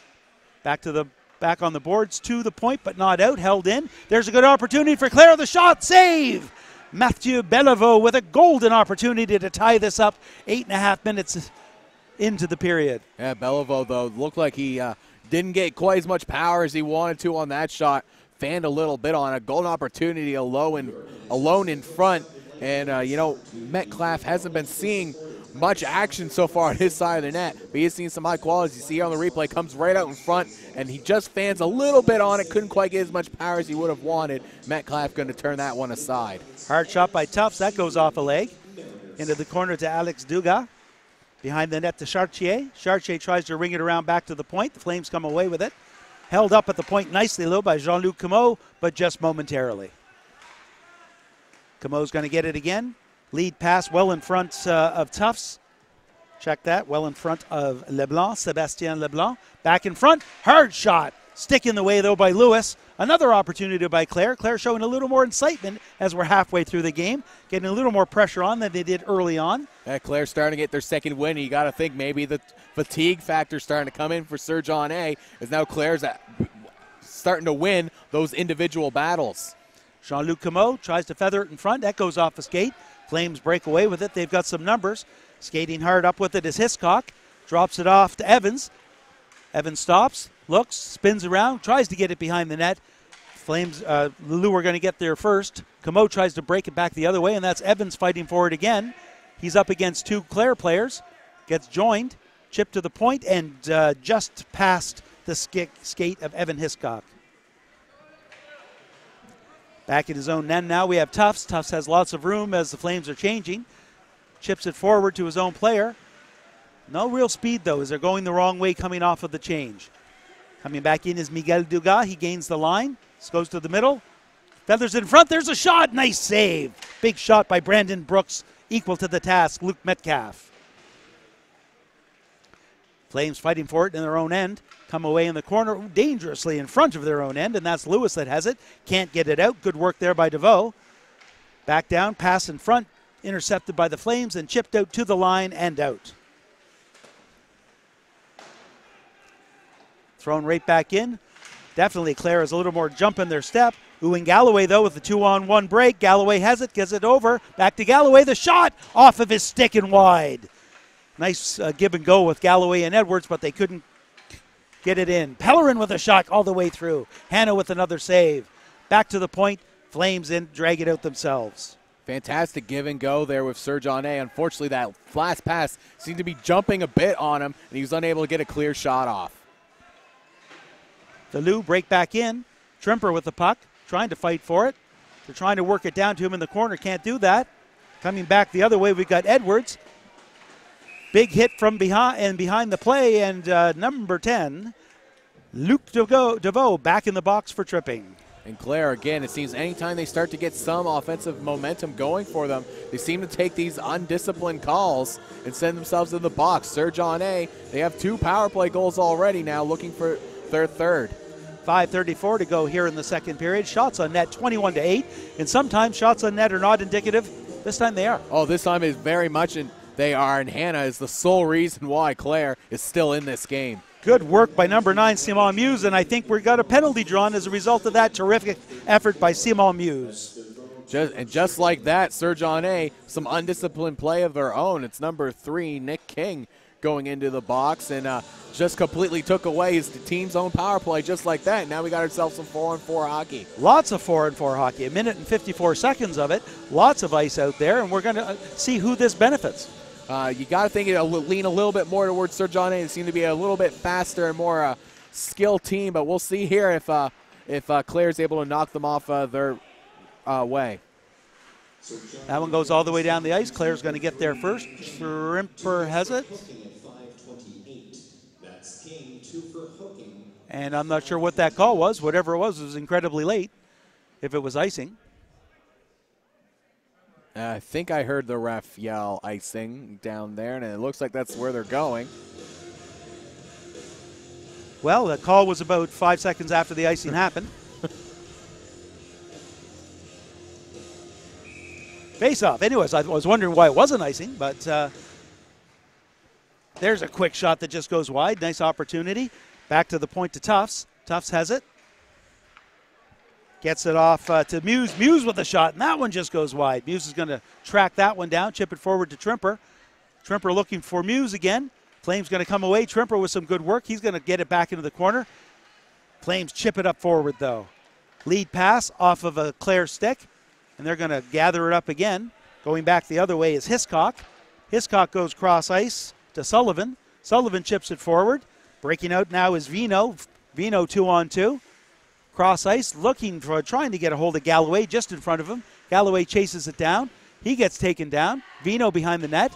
Back on the boards to the point, but not out. Held in. There's a good opportunity for Clare. The shot. Save! Mathieu Bellevaux with a golden opportunity to tie this up 8.5 minutes into the period. Yeah, Bellevaux, though, looked like he didn't get quite as much power as he wanted to on that shot. Fanned a little bit on a golden opportunity alone in front. And, Metcalf hasn't been seeing much action so far on his side of the net, but he's seen some high qualities. You see on the replay, comes right out in front, and he just fans a little bit on it. Couldn't quite get as much power as he would have wanted. Metcalf going to turn that one aside. Hard shot by Tufts. That goes off a leg. Into the corner to Alex Dugas. Behind the net to Chartier. Chartier tries to ring it around back to the point. The Flames come away with it. Held up at the point nicely, though, by Jean-Luc Comeau, but just momentarily. Comeau's going to get it again. Lead pass well in front of Tufts. Check that. Well in front of Leblanc, Sebastien Leblanc. Back in front. Hard shot. Stick in the way, though, by Lewis. Another opportunity by Clare. Clare showing a little more incitement as we're halfway through the game. Getting a little more pressure on than they did early on. Yeah, Clare's starting to get their second win. You got to think maybe the fatigue factor starting to come in for Serge-Aune as now Clare's starting to win those individual battles. Jean-Luc Comeau tries to feather it in front. That goes off a skate. Flames break away with it. They've got some numbers. Skating hard up with it is Hiscock. Drops it off to Evans. Evans stops, looks, spins around, tries to get it behind the net. Flames, Lou are going to get there first. Comeau tries to break it back the other way, and that's Evans fighting for it again. He's up against two Clare players. Gets joined, chipped to the point, and just past the skate of Evan Hiscock. Back in his own end now, we have Tufts. Tufts has lots of room as the Flames are changing. Chips it forward to his own player. No real speed, though, as they're going the wrong way coming off of the change. Coming back in is Miguel Dugas. He gains the line. This goes to the middle. Feathers in front. There's a shot. Nice save. Big shot by Brandon Brooks, equal to the task. Luke Metcalf. Flames fighting for it in their own end. Come away in the corner dangerously in front of their own end, and that's Lewis that has it. Can't get it out. Good work there by DeVoe. Back down, pass in front, intercepted by the Flames, and chipped out to the line and out. Thrown right back in. Definitely Clare has a little more jump in their step. Owen Galloway, though, with the 2-on-1 break. Galloway has it, gets it over. Back to Galloway. The shot off of his stick and wide. Nice give and go with Galloway and Edwards, but they couldn't get it in. Pellerin with a shot all the way through. Hanna with another save. Back to the point. Flames in, drag it out themselves. Fantastic give and go there with Sir John A. Unfortunately, that last pass seemed to be jumping a bit on him, and he was unable to get a clear shot off. The Lou break back in. Trimper with the puck, trying to fight for it. They're trying to work it down to him in the corner. Can't do that. Coming back the other way, we've got Edwards. Big hit from behind the play, and number 10, Luc DeVoe, back in the box for tripping. And Clare, again, it seems anytime they start to get some offensive momentum going for them, they seem to take these undisciplined calls and send themselves in the box. Sir John A., they have 2 power play goals already now, looking for their third. 5:34 to go here in the second period. Shots on net 21-8, and sometimes shots on net are not indicative. This time they are. Oh, this time is very much, and they are, and Hanna is the sole reason why Clare is still in this game. Good work by number 9, Simon Muse, and I think we got a penalty drawn as a result of that terrific effort by Simon Muse. Just like that, Sir John A., some undisciplined play of their own. It's number 3, Nick King, going into the box, and just completely took away his team's own power play just like that. Now we got ourselves some 4-on-4 hockey. Lots of 4-on-4 hockey, 1 minute and 54 seconds of it. Lots of ice out there, and we're going to see who this benefits. You got to think it'll lean a little bit more towards Sir John A. They seem to be a little bit faster and more skilled team, but we'll see here if Clare's able to knock them off their way. That one goes all the way down the ice. Clare's going to get there first. Shrimper has it. And I'm not sure what that call was. Whatever it was incredibly late, if it was icing. I think I heard the ref yell icing down there, and it looks like that's where they're going. Well, the call was about 5 seconds after the icing happened. Face-off. Anyways, I was wondering why it wasn't icing, but there's a quick shot that just goes wide. Nice opportunity. Back to the point to Tufts. Tufts has it. Gets it off to Muse. Muse with a shot, and that one just goes wide. Muse is going to track that one down, chip it forward to Trimper. Trimper looking for Muse again. Flames going to come away. Trimper with some good work. He's going to get it back into the corner. Flames chip it up forward, though. Lead pass off of a Clare stick, and they're going to gather it up again. Going back the other way is Hiscock. Hiscock goes cross ice to Sullivan. Sullivan chips it forward. Breaking out now is Vino. Vino 2-on-2. Cross ice, trying to get a hold of Galloway just in front of him. Galloway chases it down. He gets taken down. Vino behind the net.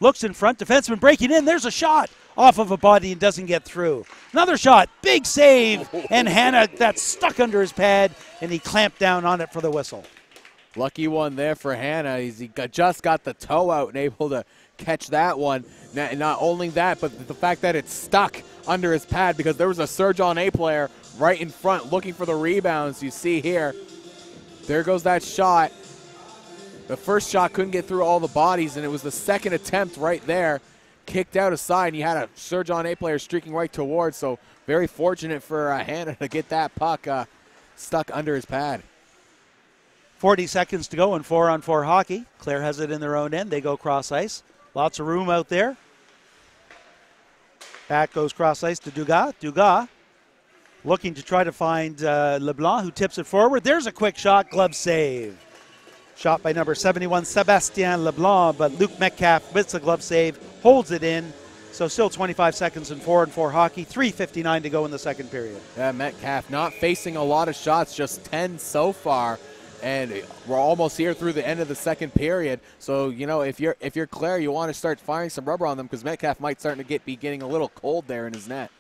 Looks in front. Defenseman breaking in. There's a shot off of a body and doesn't get through. Another shot. Big save. And Hanna, that's stuck under his pad, and he clamped down on it for the whistle. Lucky one there for Hanna. Just got the toe out and able to catch that one. Not only that, but the fact that it's stuck under his pad, because there was a Sir John A. player right in front looking for the rebounds. You see here, there goes that shot. The first shot couldn't get through all the bodies, and it was the second attempt right there. Kicked out aside, and you had a Sir John A. player streaking right towards, so very fortunate for Hanna to get that puck stuck under his pad. 40 seconds to go in 4-on-4 hockey. Clare has it in their own end. They go cross ice. Lots of room out there. Back goes cross ice to Dugas. Dugas looking to try to find LeBlanc, who tips it forward. There's a quick shot, glove save. Shot by number 71, Sebastien LeBlanc, but Luke Metcalf with the glove save, holds it in. So still 25 seconds in 4-on-4 hockey, 3:59 to go in the second period. Yeah, Metcalf not facing a lot of shots, just 10 so far. And we're almost here through the end of the second period. So, you know, if you're Clare, you want to start firing some rubber on them because Metcalf might start to be getting a little cold there in his net.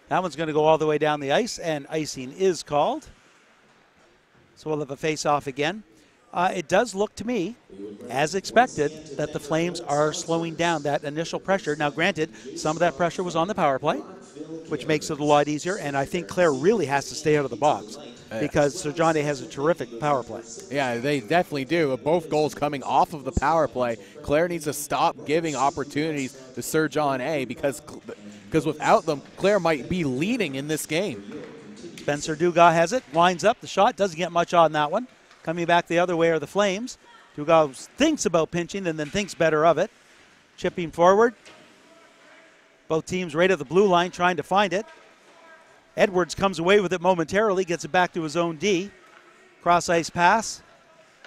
That one's going to go all the way down the ice, and icing is called. So we'll have a face-off again. It does look to me, as expected, that the Flames are slowing down that initial pressure. Now, granted, some of that pressure was on the power play, which makes it a lot easier, and I think Clare really has to stay out of the box because Sir John Day has a terrific power play. Yeah, they definitely do. Both goals coming off of the power play. Clare needs to stop giving opportunities to Sir John A because without them, Clare might be leading in this game. Spencer Dugas has it, winds up the shot, doesn't get much on that one. Coming back the other way are the Flames. Dugas thinks about pinching and then thinks better of it. Chipping forward. Both teams right at the blue line trying to find it. Edwards comes away with it momentarily, gets it back to his own D. Cross ice pass.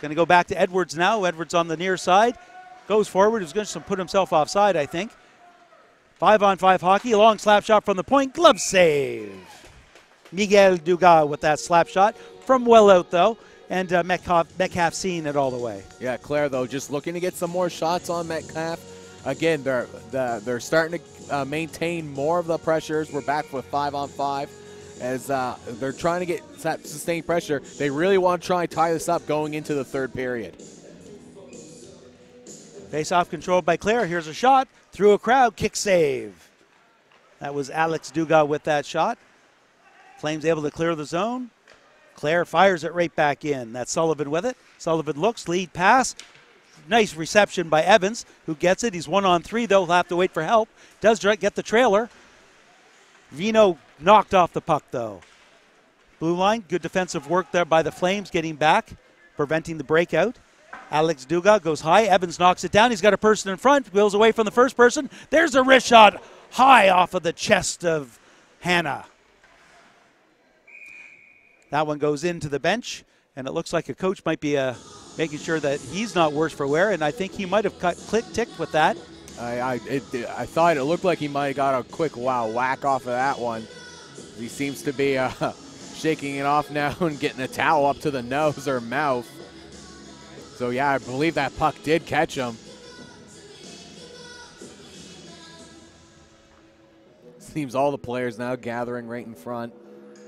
Going to go back to Edwards now. Edwards on the near side. Goes forward. He's going to put himself offside, I think. 5-on-5 hockey. A long slap shot from the point. Glove save. Miguel Dugas with that slap shot. From well out, though. And Metcalf seeing it all the way. Yeah, Clare, though, just looking to get some more shots on Metcalf. Again, they're starting to maintain more of the pressures. We're back with 5-on-5 as they're trying to get that sustained pressure. They really want to try and tie this up going into the third period. Face-off controlled by Clare. Here's a shot through a crowd. Kick save. That was Alex Dugas with that shot. Flames able to clear the zone. Clare fires it right back in. That's Sullivan with it. Sullivan looks, lead pass. Nice reception by Evans, who gets it. He's 1-on-3, though. He'll have to wait for help. Does get the trailer. Vino knocked off the puck, though. Blue line, good defensive work there by the Flames, getting back, preventing the breakout. Alex Dugas goes high. Evans knocks it down. He's got a person in front. Wheels away from the first person. There's a wrist shot high off of the chest of Hannah. That one goes into the bench, and it looks like a coach might be making sure that he's not worse for wear, and I think he might have ticked with that. I thought it looked like he might have got a quick whack off of that one. He seems to be shaking it off now and getting a towel up to the nose or mouth. So, yeah, I believe that puck did catch him. Seems all the players now gathering right in front.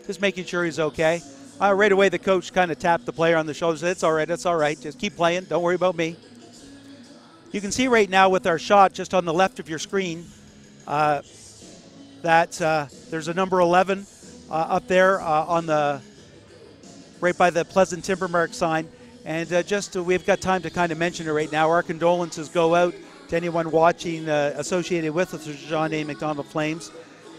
Just making sure he's okay. Right away, the coach kind of tapped the player on the shoulder and said, it's all right. Just keep playing. Don't worry about me. You can see right now with our shot just on the left of your screen that there's a number 11 up there right by the Pleasant Timbermark sign. And we've got time to kind of mention it right now. Our condolences go out to anyone watching associated with the John A. McDonald Flames.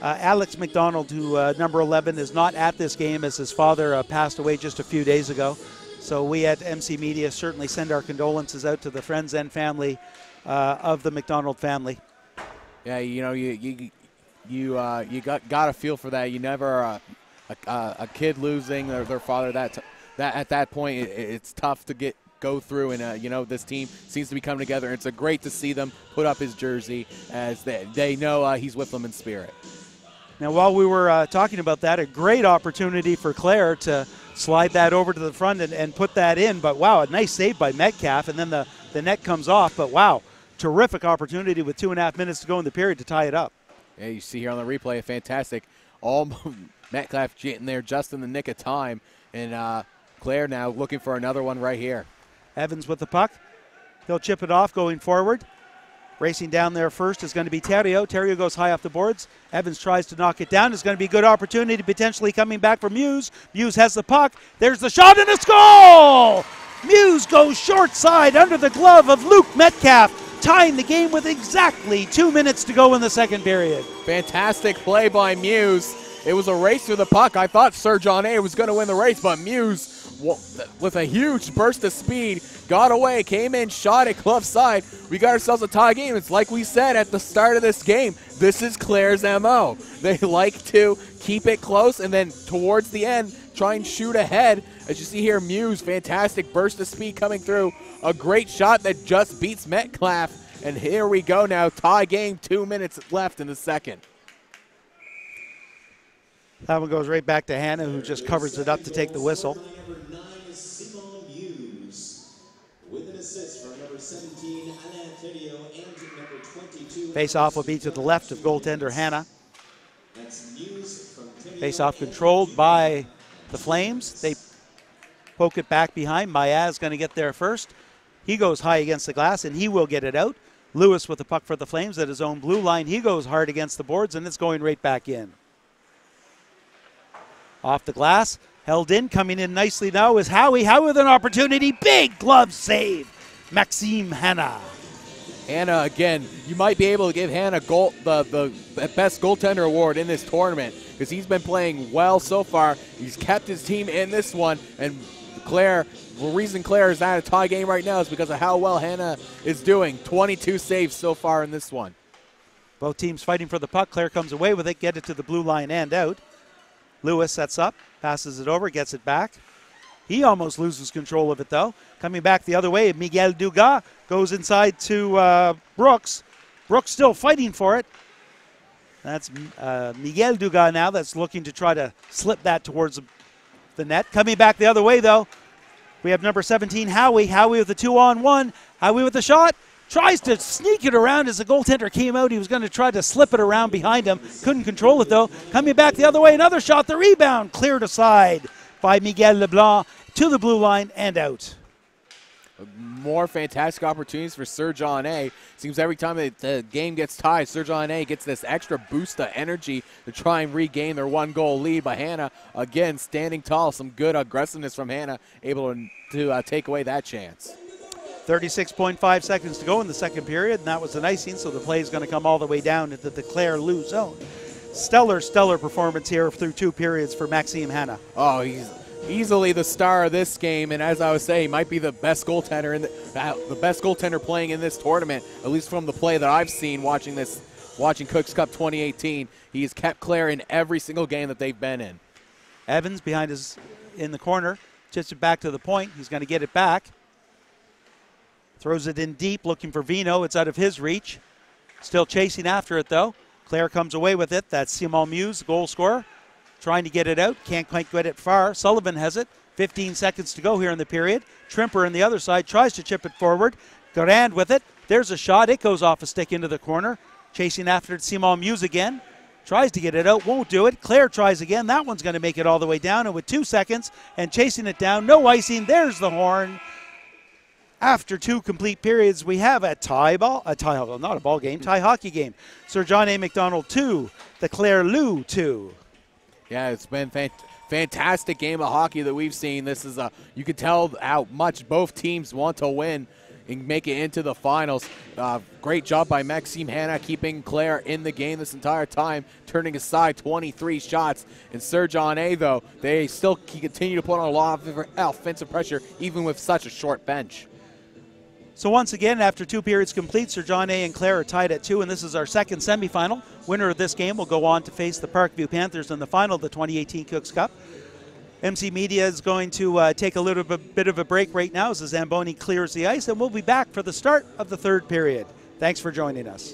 Alex McDonald, who number 11, is not at this game as his father passed away just a few days ago. So we at MC Media certainly send our condolences out to the friends and family of the McDonald family. Yeah, you know, you got to feel for that. You never a kid losing their father that at that point it's tough to go through, and you know, this team seems to be coming together. It's great to see them put up his jersey as they know he's with them in spirit. Now, while we were talking about that, a great opportunity for Clare to slide that over to the front and put that in. But, wow, a nice save by Metcalf, and then the net comes off. But, wow, terrific opportunity with 2.5 minutes to go in the period to tie it up. Yeah, you see here on the replay, fantastic. Metcalf getting there just in the nick of time. And Clare now looking for another one right here. Evans with the puck. He'll chip it off going forward. Racing down there first is going to be Terrio. Terrio goes high off the boards. Evans tries to knock it down. It's going to be a good opportunity potentially coming back for Muse. Muse has the puck. There's the shot and it's goal! Muse goes short side under the glove of Luke Metcalf, tying the game with exactly 2 minutes to go in the second period. Fantastic play by Muse. It was a race through the puck. I thought Sir John A. was going to win the race, but Muse, with a huge burst of speed, got away, came in, shot it glove side. We got ourselves a tie game. It's like we said at the start of this game. This is Clare's MO. They like to keep it close and then towards the end try and shoot ahead. As you see here, Muse, fantastic burst of speed coming through. A great shot that just beats Metcalf. And here we go now, tie game, 2 minutes left in the second. That one goes right back to Hannah, who just covers it up to take the whistle. With an assist from number 17, Alain Telio, and number 22. Face-off will be to the left of goaltender Hannah. That's news from Telio. Face-off controlled by the Flames. They poke it back behind. Mayaz going to get there first. He goes high against the glass, and he will get it out. Lewis with the puck for the Flames at his own blue line. He goes hard against the boards, and it's going right back in. Off the glass, held in, coming in nicely now is Howie. Howie with an opportunity. Big glove save. Maxime Hannah. Hannah, again, you might be able to give Hannah the best goaltender award in this tournament because he's been playing well so far. He's kept his team in this one, and Clare, the reason Clare is at a tie game right now is because of how well Hannah is doing. 22 saves so far in this one. Both teams fighting for the puck. Clare comes away with it, get it to the blue line and out. Lewis sets up, passes it over, gets it back. He almost loses control of it, though. Coming back the other way, Miguel Dugas goes inside to Brooks. Brooks still fighting for it. That's Miguel Dugas now that's looking to try to slip that towards the net. Coming back the other way, though, we have number 17, Howie. Howie with a 2-on-1. Howie with a shot. Tries to sneak it around as the goaltender came out. He was going to try to slip it around behind him. Couldn't control it, though. Coming back the other way, another shot. The rebound cleared aside by Miguel Leblanc to the blue line and out. More fantastic opportunities for Serge Aune. Seems every time the game gets tied, Serge Aune gets this extra boost of energy to try and regain their one-goal lead. But Hannah, again, standing tall. Some good aggressiveness from Hannah, able to take away that chance. 36.5 seconds to go in the second period, and that was an icing, so the play is going to come all the way down into the Clare Lou zone. Stellar performance here through 2 periods for Maxime Hannah. Oh, he's easily the star of this game, and as I was saying, might be the best goaltender the best goaltender playing in this tournament, at least from the play that I've seen watching Cooks Cup 2018. He's kept Clare in every single game that they've been in. Evans behind his in the corner, chips it back to the point. He's going to get it back. Throws it in deep, looking for Vino. It's out of his reach. Still chasing after it, though. Clare comes away with it. That's Simon Muse, the goal scorer. Trying to get it out. Can't quite get it far. Sullivan has it. 15 seconds to go here in the period. Trimper on the other side tries to chip it forward. Garand with it. There's a shot. It goes off a stick into the corner. Chasing after it, Simon Muse again. Tries to get it out. Won't do it. Clare tries again. That one's going to make it all the way down. And with 2 seconds and chasing it down, no icing. There's the horn. After 2 complete periods, we have a tie hockey game. Sir John A. McDonald 2, the Clare Lou 2. Yeah, it's been fantastic game of hockey that we've seen. This is you can tell how much both teams want to win and make it into the finals. Great job by Maxime Hannah keeping Clare in the game this entire time, turning aside 23 shots. And Serge Aune, though, they still continue to put on a lot of offensive pressure even with such a short bench. So once again, after 2 periods complete, Sir John A. and Clare are tied at 2, and this is our second semifinal. Winner of this game will go on to face the Parkview Panthers in the final of the 2018 Cooks Cup. MC Media is going to take a little bit of a break right now as the Zamboni clears the ice, and we'll be back for the start of the 3rd period. Thanks for joining us.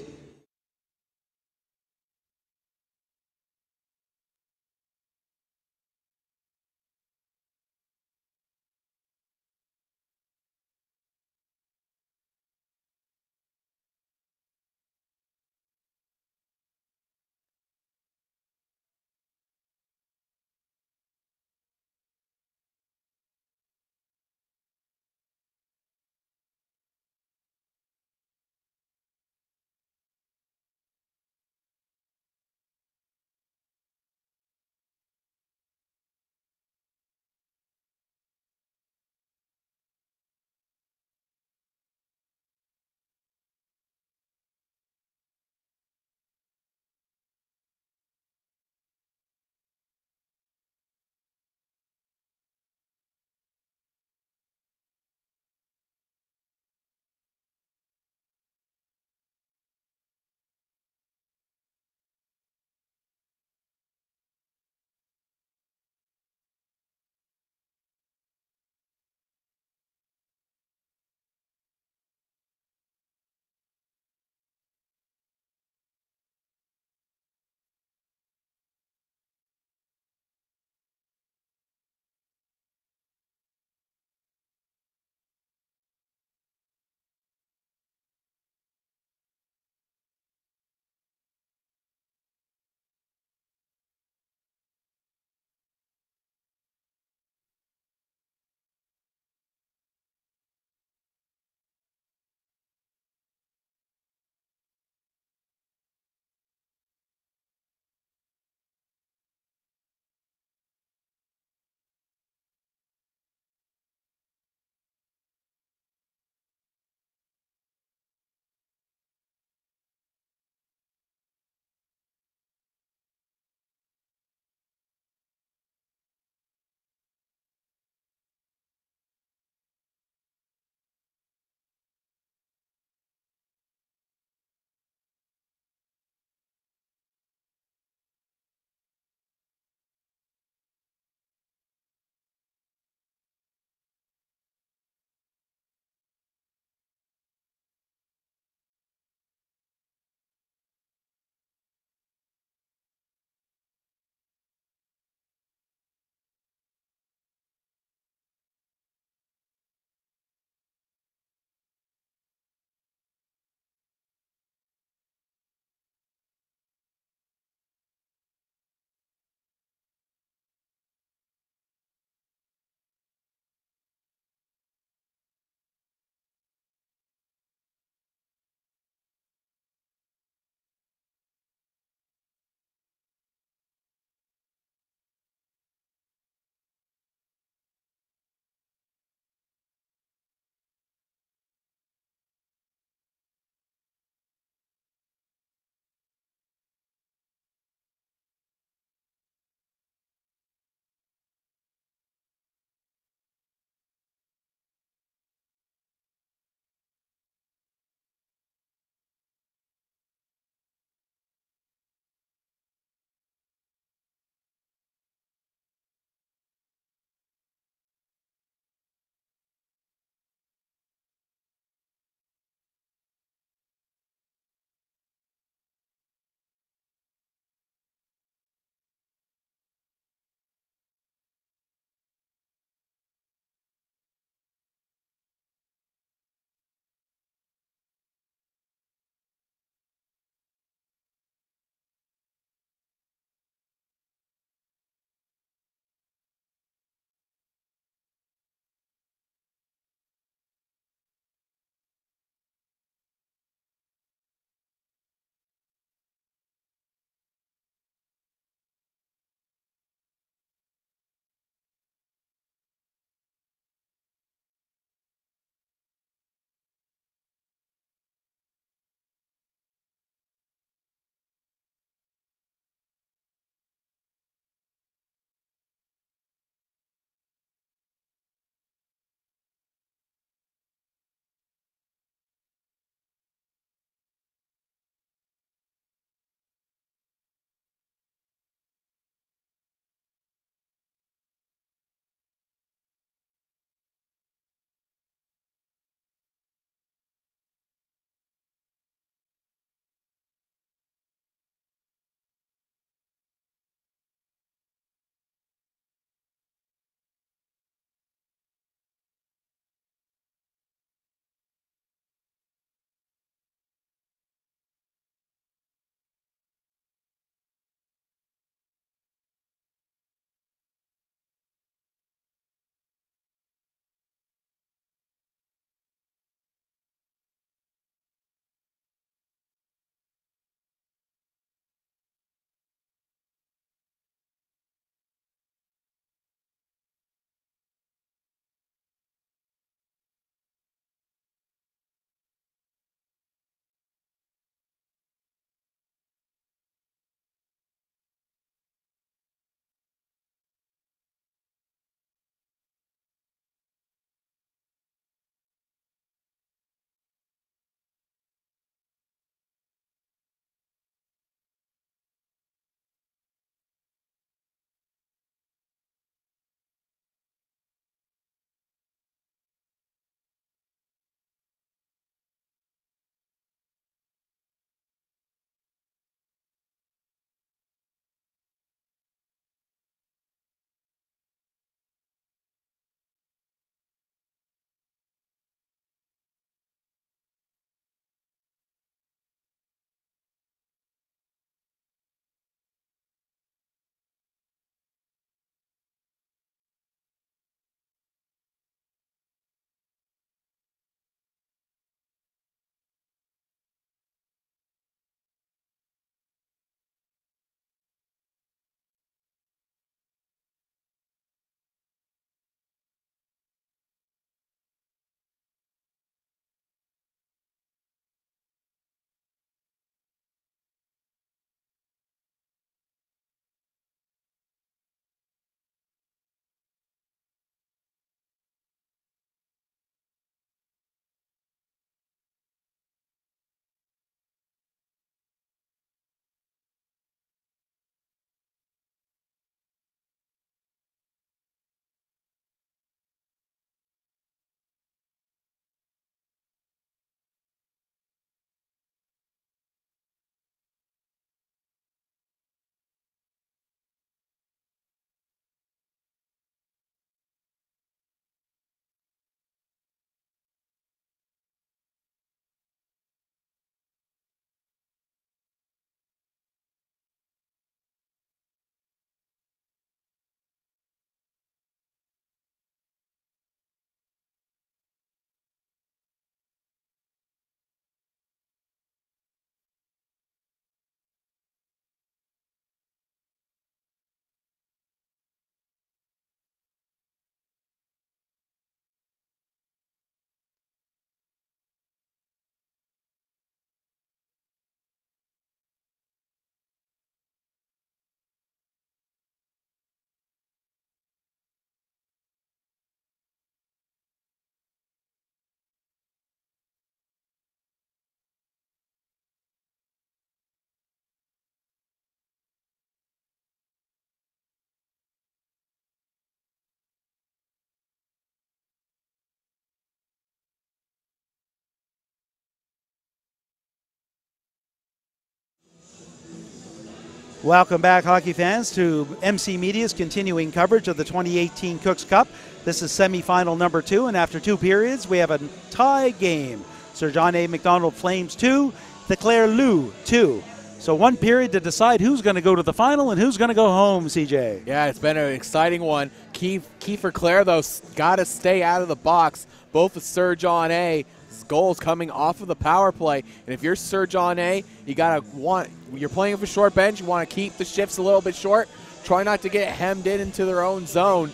Welcome back, hockey fans, to MC Media's continuing coverage of the 2018 Cooks Cup. This is semifinal number 2, and after 2 periods, we have a tie game. Sir John A. Macdonald Flames 2, the Clare Lou 2. So 1 period to decide who's going to go to the final and who's going to go home, CJ. Yeah, it's been an exciting one. Key for Clare, though, got to stay out of the box. Both of Sir John A.'s goals coming off of the power play. And if you're Sir John A., you're playing with a short bench, you want to keep the shifts a little bit short. Try not to get hemmed into their own zone.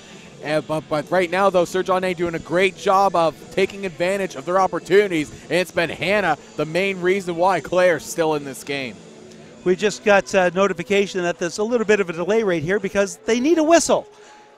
But right now, though, Sir John A. doing a great job of taking advantage of their opportunities. And it's been Hannah the main reason why Clare's still in this game. We just got notification that there's a little bit of a delay right here because they need a whistle.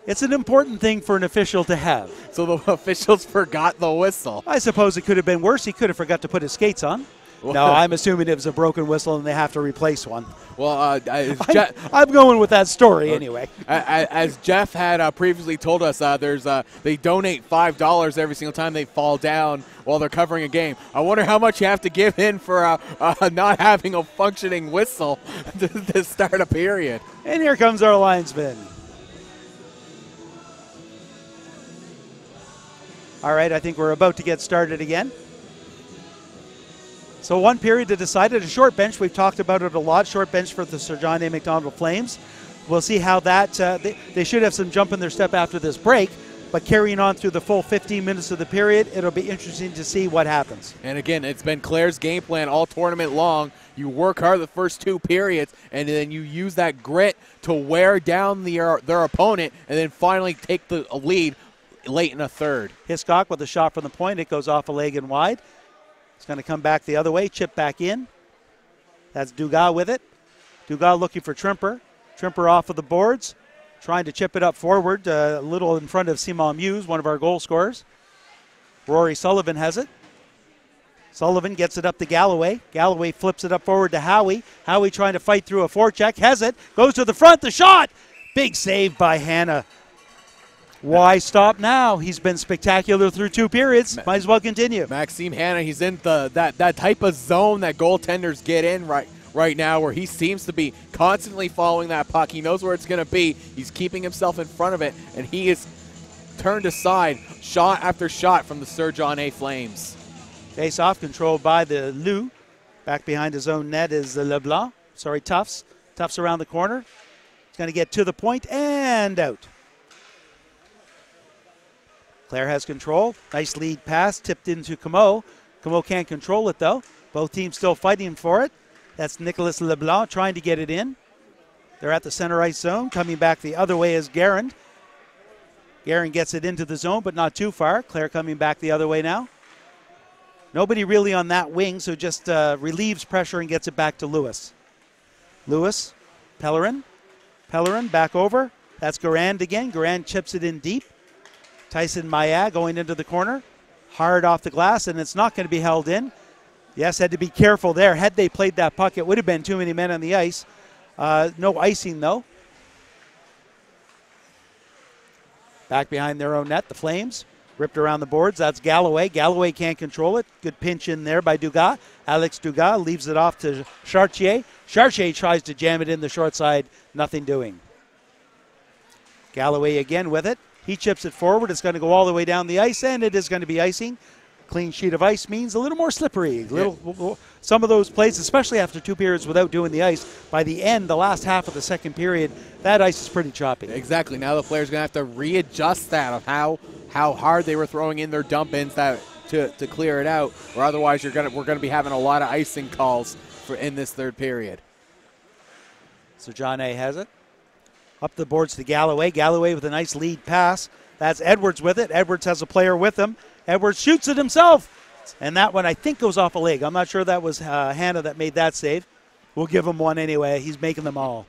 It's an important thing for an official to have. So the officials forgot the whistle. I suppose it could have been worse. He could have forgot to put his skates on. No, I'm assuming it was a broken whistle and they have to replace one. Well, I'm going with that story anyway. As Jeff had previously told us, they donate $5 every single time they fall down while they're covering a game. I wonder how much you have to give in for not having a functioning whistle to start a period. And here comes our linesman. All right, I think we're about to get started again. So 1 period to decide it. A short bench, we've talked about it a lot. Short bench for the Sir John A. Macdonald Flames. We'll see how that, they should have some jump in their step after this break, but carrying on through the full 15 minutes of the period, it'll be interesting to see what happens. And again, it's been Clare's game plan all tournament long. You work hard the first 2 periods, and then you use that grit to wear down their opponent, and then finally take the lead late in a third. Hiscock with a shot from the point. It goes off a leg and wide. It's going to come back the other way, chip back in. That's Dugas with it. Dugas looking for Trimper. Trimper off of the boards, trying to chip it up forward, a little in front of Simon Muse, one of our goal scorers. Rory Sullivan has it. Sullivan gets it up to Galloway. Galloway flips it up forward to Howie. Howie trying to fight through a forecheck, has it, goes to the front, the shot! Big save by Hannah. Why stop now? He's been spectacular through 2 periods. Might as well continue. Maxime Hannah, he's in that type of zone that goaltenders get in right now, where he seems to be constantly following that puck. He knows where it's going to be. He's keeping himself in front of it, and he is turned aside shot after shot from the Sir John A. Flames. Face off, controlled by the Lou. Back behind his own net is the LeBlanc. Sorry, Tufts. Tufts around the corner. He's going to get to the point and out. Clare has control. Nice lead pass, tipped into Camo. Camo can't control it, though. Both teams still fighting for it. That's Nicolas LeBlanc trying to get it in. They're at the center ice zone. Coming back the other way is Guerin. Guerin gets it into the zone, but not too far. Clare coming back the other way now. Nobody really on that wing, so just relieves pressure and gets it back to Lewis. Lewis, Pellerin. Pellerin back over. That's Garand again. Garand chips it in deep. Tyson Maya going into the corner. Hard off the glass, and it's not going to be held in. Yes, had to be careful there. Had they played that puck, it would have been too many men on the ice. No icing, though. Back behind their own net, the Flames. Ripped around the boards. That's Galloway. Galloway can't control it. Good pinch in there by Dugas. Alex Dugas leaves it off to Chartier. Chartier tries to jam it in the short side. Nothing doing. Galloway again with it. He chips it forward. It's going to go all the way down the ice, and it is going to be icing. Clean sheet of ice means a little more slippery. Some of those plays, especially after 2 periods without doing the ice, by the end, the last half of the second period, that ice is pretty choppy. Exactly. Now the player's going to have to readjust that of how hard they were throwing in their dump-ins to clear it out, or otherwise we're going to be having a lot of icing calls in this third period. So John A. has it. Up the boards to Galloway. Galloway with a nice lead pass. That's Edwards with it. Edwards has a player with him. Edwards shoots it himself. And that one, I think, goes off a leg. I'm not sure that was Hannah that made that save. We'll give him one anyway. He's making them all.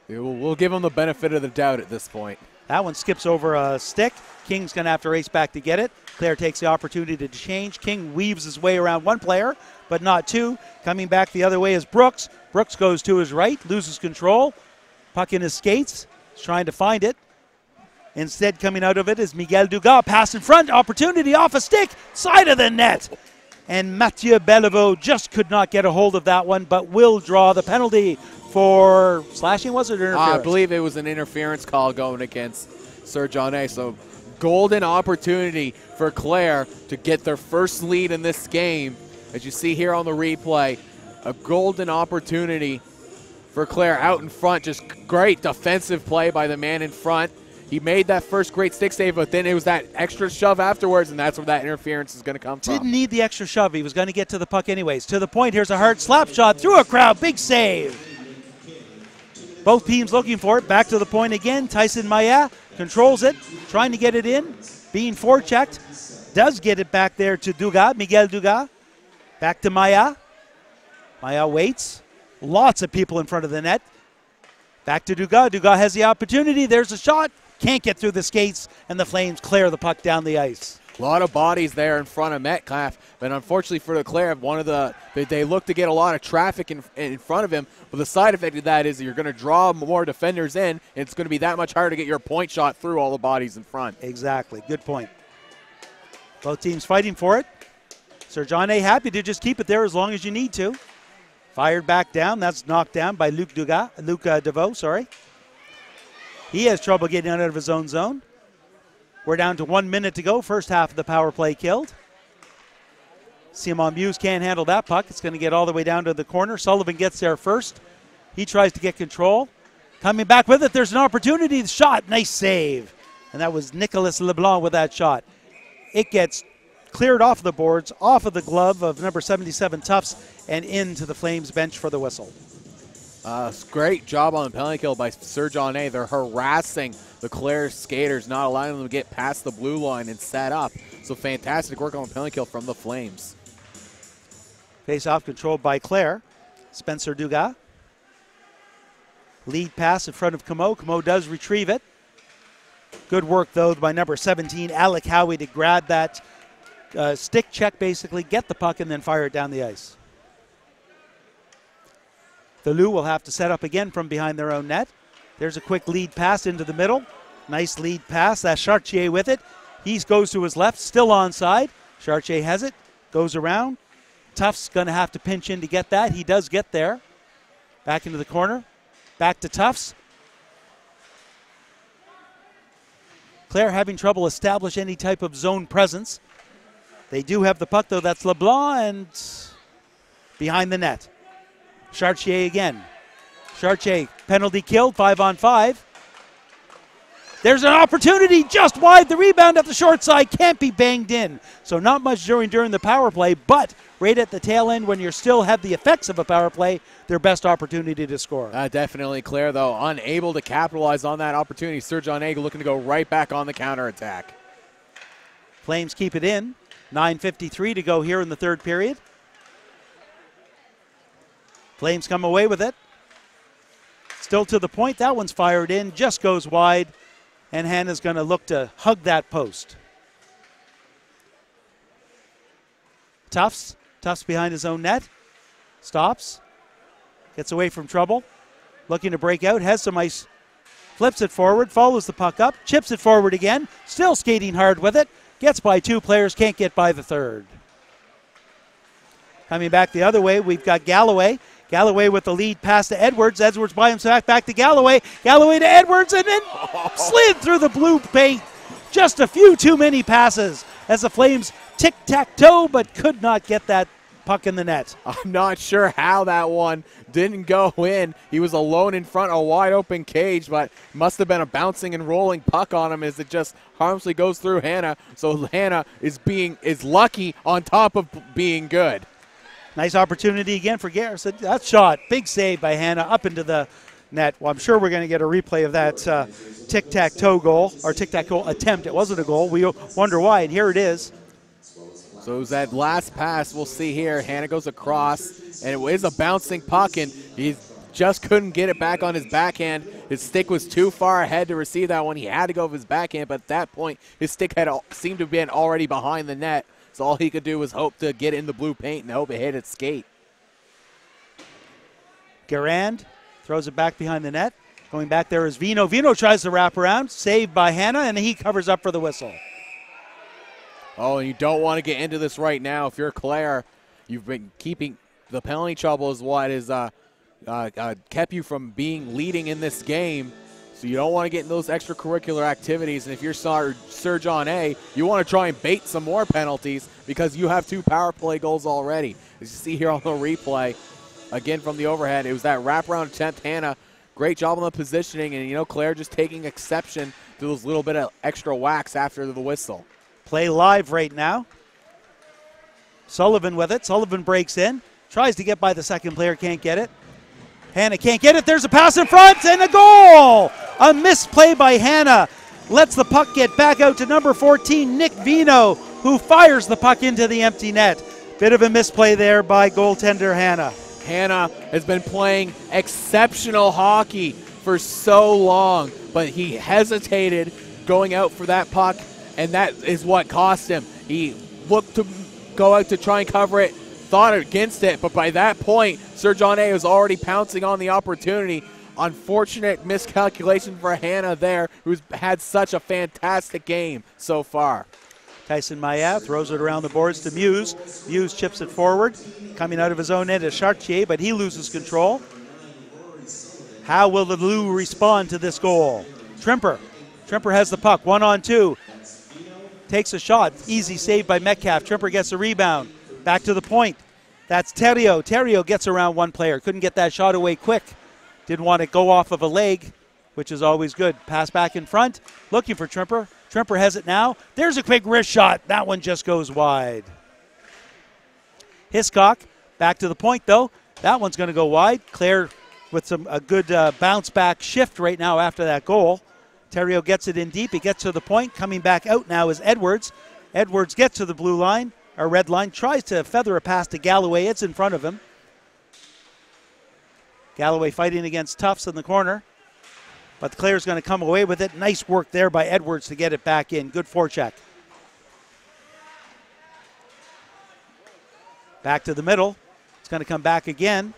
We'll give him the benefit of the doubt at this point. That one skips over a stick. King's going to have to race back to get it. Clare takes the opportunity to change. King weaves his way around one player, but not two. Coming back the other way is Brooks. Brooks goes to his right, loses control. Puck in his skates. He's trying to find it. Instead, coming out of it is Miguel Dugas. Pass in front. Opportunity off a stick. Side of the net. And Mathieu Bellevaux just could not get a hold of that one, but will draw the penalty for slashing, was it, or interference? I believe it was an interference call going against Sir John A. So golden opportunity for Clare to get their first lead in this game. As you see here on the replay, a golden opportunity for Clare out in front. Just great defensive play by the man in front. He made that first great stick save, but then it was that extra shove afterwards, and that's where that interference is going to come from. Didn't need the extra shove. He was going to get to the puck anyways. To the point, here's a hard slap shot through a crowd. Big save. Both teams looking for it. Back to the point again. Tyson Maya controls it, trying to get it in, being forechecked. Does get it back there to Dugas, Miguel Dugas. Back to Maya. Maya waits. Lots of people in front of the net. Back to Dugas. Dugas has the opportunity. There's a shot. Can't get through the skates, and the Flames clear the puck down the ice. A lot of bodies there in front of Metcalf, but unfortunately for the Clare, they look to get a lot of traffic in front of him, but the side effect of that is you're going to draw more defenders in, and it's going to be that much harder to get your point shot through all the bodies in front. Exactly. Good point. Both teams fighting for it. Sir John A. happy to just keep it there as long as you need to. Fired back down. That's knocked down by Luc Deveau, sorry. He has trouble getting out of his own zone. We're down to 1 minute to go. First half of the power play killed. Simon Muse can't handle that puck. It's going to get all the way down to the corner. Sullivan gets there first. He tries to get control. Coming back with it. There's an opportunity. The shot. Nice save. And that was Nicolas Leblanc with that shot. It gets cleared off the boards, off of the glove of number 77 Tufts, and into the Flames bench for the whistle. Great job on the penalty kill by Sir John A. They're harassing the Clare skaters, not allowing them to get past the blue line and set up. So fantastic work on the penalty kill from the Flames. Face-off controlled by Clare. Spencer Dugas. Lead pass in front of Camo. Camo does retrieve it. Good work, though, by number 17, Alec Howie, to grab that stick check, basically, get the puck, and then fire it down the ice. The Lou will have to set up again from behind their own net. There's a quick lead pass into the middle. Nice lead pass. That's Chartier with it. He goes to his left, still onside. Chartier has it, goes around. Tufts going to have to pinch in to get that. He does get there. Back into the corner. Back to Tufts. Clare having trouble establish any type of zone presence. They do have the puck, though. That's LeBlanc and behind the net. Chartier again. Chartier, penalty killed, 5-on-5. There's an opportunity just wide. The rebound at the short side can't be banged in. So not much during the power play, but right at the tail end when you still have the effects of a power play, their best opportunity to score. Definitely Clare, though, unable to capitalize on that opportunity. Sir John A. looking to go right back on the counterattack. Flames keep it in. 9:53 to go here in the third period. Flames come away with it. Still to the point. That one's fired in. Just goes wide. And Hannah's going to look to hug that post. Tufts behind his own net. Stops. Gets away from trouble. Looking to break out. Has some ice. Flips it forward. Follows the puck up. Chips it forward again. Still skating hard with it. Gets by two players. Can't get by the third. Coming back the other way, we've got Galloway. Galloway with the lead pass to Edwards. Edwards by himself back to Galloway. Galloway to Edwards and then slid through the blue paint. Just a few too many passes as the Flames tic-tac-toe but could not get that puck in the net. I'm not sure how that one didn't go in. He was alone in front of a wide open cage, but must have been a bouncing and rolling puck on him as it just harmlessly goes through Hannah. So Hannah is lucky on top of being good. Nice opportunity again for Garrison. That shot, big save by Hannah up into the net. Well, I'm sure we're going to get a replay of that tic-tac-toe goal, or tic-tac-toe attempt. It wasn't a goal. We wonder why, and here it is. So it was that last pass we'll see here. Hannah goes across, and it is a bouncing puck, and he just couldn't get it back on his backhand. His stick was too far ahead to receive that one. He had to go with his backhand, but at that point, his stick had seemed to have been already behind the net. So all he could do was hope to get in the blue paint and hope it hit its skate. Garand throws it back behind the net. Going back there is Vino. Vino tries to wrap around. Saved by Hannah, and he covers up for the whistle. Oh, and you don't want to get into this right now. If you're Clare, you've been keeping the penalty trouble is what has kept you from leading in this game. So you don't want to get in those extracurricular activities. And if you're Sir John A., you want to try and bait some more penalties because you have 2 power play goals already. As you see here on the replay, again from the overhead, it was that wraparound attempt. Hannah, great job on the positioning. And, Clare just taking exception to those little bit of extra whacks after the whistle. Play live right now. Sullivan with it. Sullivan breaks in. Tries to get by the second player. Can't get it. Hannah can't get it. There's a pass in front and a goal. A misplay by Hannah. Lets the puck get back out to number 14, Nick Vino, who fires the puck into the empty net. Bit of a misplay there by goaltender Hannah. Hannah has been playing exceptional hockey for so long, but he hesitated going out for that puck, and that is what cost him. He looked to go out to try and cover it, thought against it, but by that point, Sir John A. was already pouncing on the opportunity. Unfortunate miscalculation for Hannah there, who's had such a fantastic game so far. Tyson Maya throws it around the boards to Muse. Muse chips it forward. Coming out of his own end is Chartier, but he loses control. How will the Blue respond to this goal? Trimper. Trimper has the puck, 1-on-2. Takes a shot. Easy save by Metcalf. Trimper gets a rebound. Back to the point. That's Terrio. Terrio gets around one player. Couldn't get that shot away quick. Didn't want to go off of a leg, which is always good. Pass back in front. Looking for Trimper. Trimper has it now. There's a quick wrist shot. That one just goes wide. Hiscock back to the point, though. That one's going to go wide. Clare with a good bounce back shift right now after that goal. Terrio gets it in deep. He gets to the point. Coming back out now is Edwards. Edwards gets to the blue line, or red line, tries to feather a pass to Galloway. It's in front of him. Galloway fighting against Tufts in the corner. But Clare's going to come away with it. Nice work there by Edwards to get it back in. Good forecheck. Back to the middle. It's going to come back again.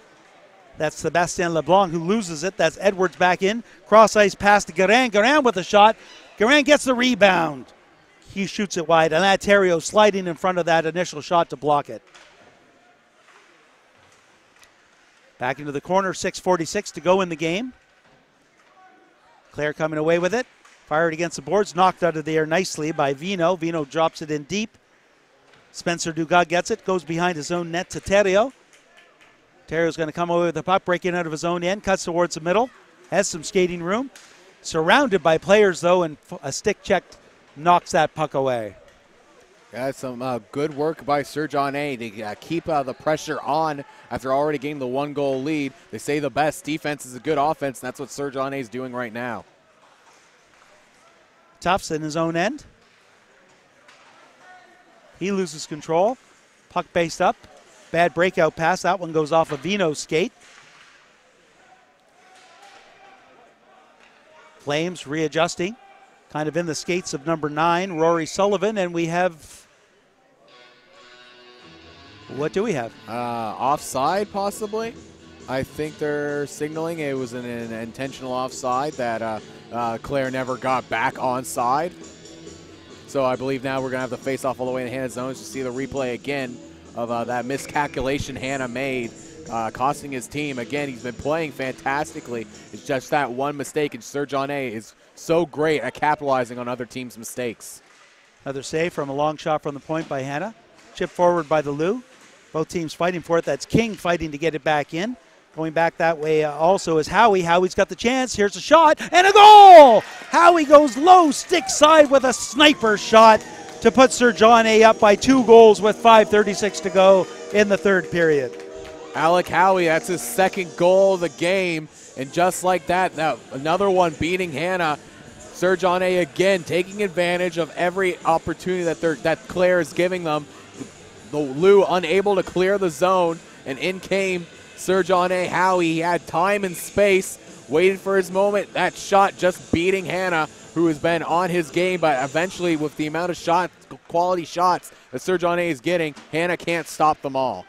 That's Sebastien LeBlanc who loses it. That's Edwards back in. Cross ice pass to Garin. Garin with a shot. Garin gets the rebound. He shoots it wide. And that Terrio sliding in front of that initial shot to block it. Back into the corner. 6:46 to go in the game. Clare coming away with it. Fired against the boards. Knocked out of the air nicely by Vino. Vino drops it in deep. Spencer Dugas gets it. Goes behind his own net to Terrio. Terrio's going to come away with the puck, breaking out of his own end, cuts towards the middle, has some skating room. Surrounded by players, though, and a stick check knocks that puck away. That's some good work by Sir John A. to keep the pressure on after already getting the 1-goal lead. They say the best defense is a good offense, and that's what Sir John A. is doing right now. Tufts in his own end. He loses control. Puck based up. Bad breakout pass. That one goes off of Vino's skate. Flames readjusting. Kind of in the skates of number 9, Rory Sullivan. And we have... What do we have? Offside, possibly. I think they're signaling it was an intentional offside that Clare never got back onside. So I believe now we're going to have the face-off all the way in Hannah's zones to see the replay again of that miscalculation Hannah made, costing his team. Again, he's been playing fantastically. It's just that one mistake, and Sir John A. is so great at capitalizing on other teams' mistakes. Another save from a long shot from the point by Hannah. Chip forward by the Lou. Both teams fighting for it. That's King fighting to get it back in. Going back that way also is Howie. Howie's got the chance. Here's a shot and a goal! Howie goes low stick side with a sniper shot to put Sir John A. up by 2 goals with 5:36 to go in the third period. Alec Howie, that's his second goal of the game. And just like that, now another one beating Hannah. Sir John A. again taking advantage of every opportunity that Clare is giving them. The Lou unable to clear the zone, and in came Sir John A. Howie. He had time and space, waited for his moment. That shot just beating Hannah, who has been on his game, but eventually with the amount of shots, quality shots that Sir John A. is getting, Hannah can't stop them all.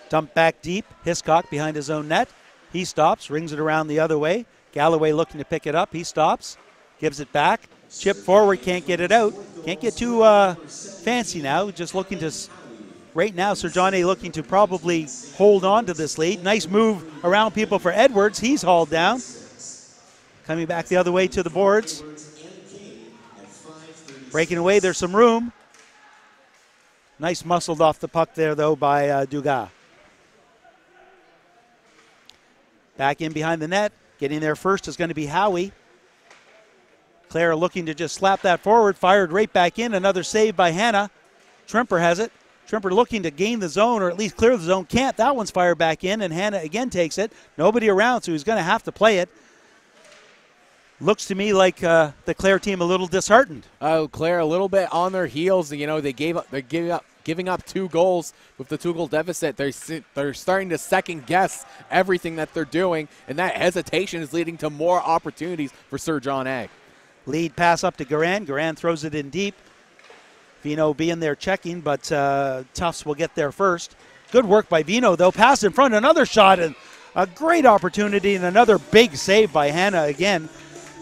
Dump back deep. Hiscock behind his own net. He stops, rings it around the other way. Galloway looking to pick it up. He stops, gives it back. Chip forward, can't get it out. Can't get too fancy now. Just looking to, right now, Sir John A. looking to probably hold on to this lead. Nice move around people for Edwards. He's hauled down. Coming back the other way to the boards. Breaking away, there's some room. Nice muscled off the puck there, though, by Dugas. Back in behind the net. Getting there first is going to be Howie. Clare looking to just slap that forward. Fired right back in. Another save by Hannah. Trimper has it. Trimper looking to gain the zone or at least clear the zone. Can't. That one's fired back in, and Hannah again takes it. Nobody around, so he's going to have to play it. Looks to me like the Clare team a little disheartened. Clare a little bit on their heels. You know, they're giving up 2 goals with the 2-goal deficit. They're starting to second guess everything that they're doing, and that hesitation is leading to more opportunities for Sir John A. Lead pass up to Garan. Garan throws it in deep. Vino being there checking, but Tufts will get there first. Good work by Vino, though. Pass in front, another shot, and a great opportunity, and another big save by Hannah again.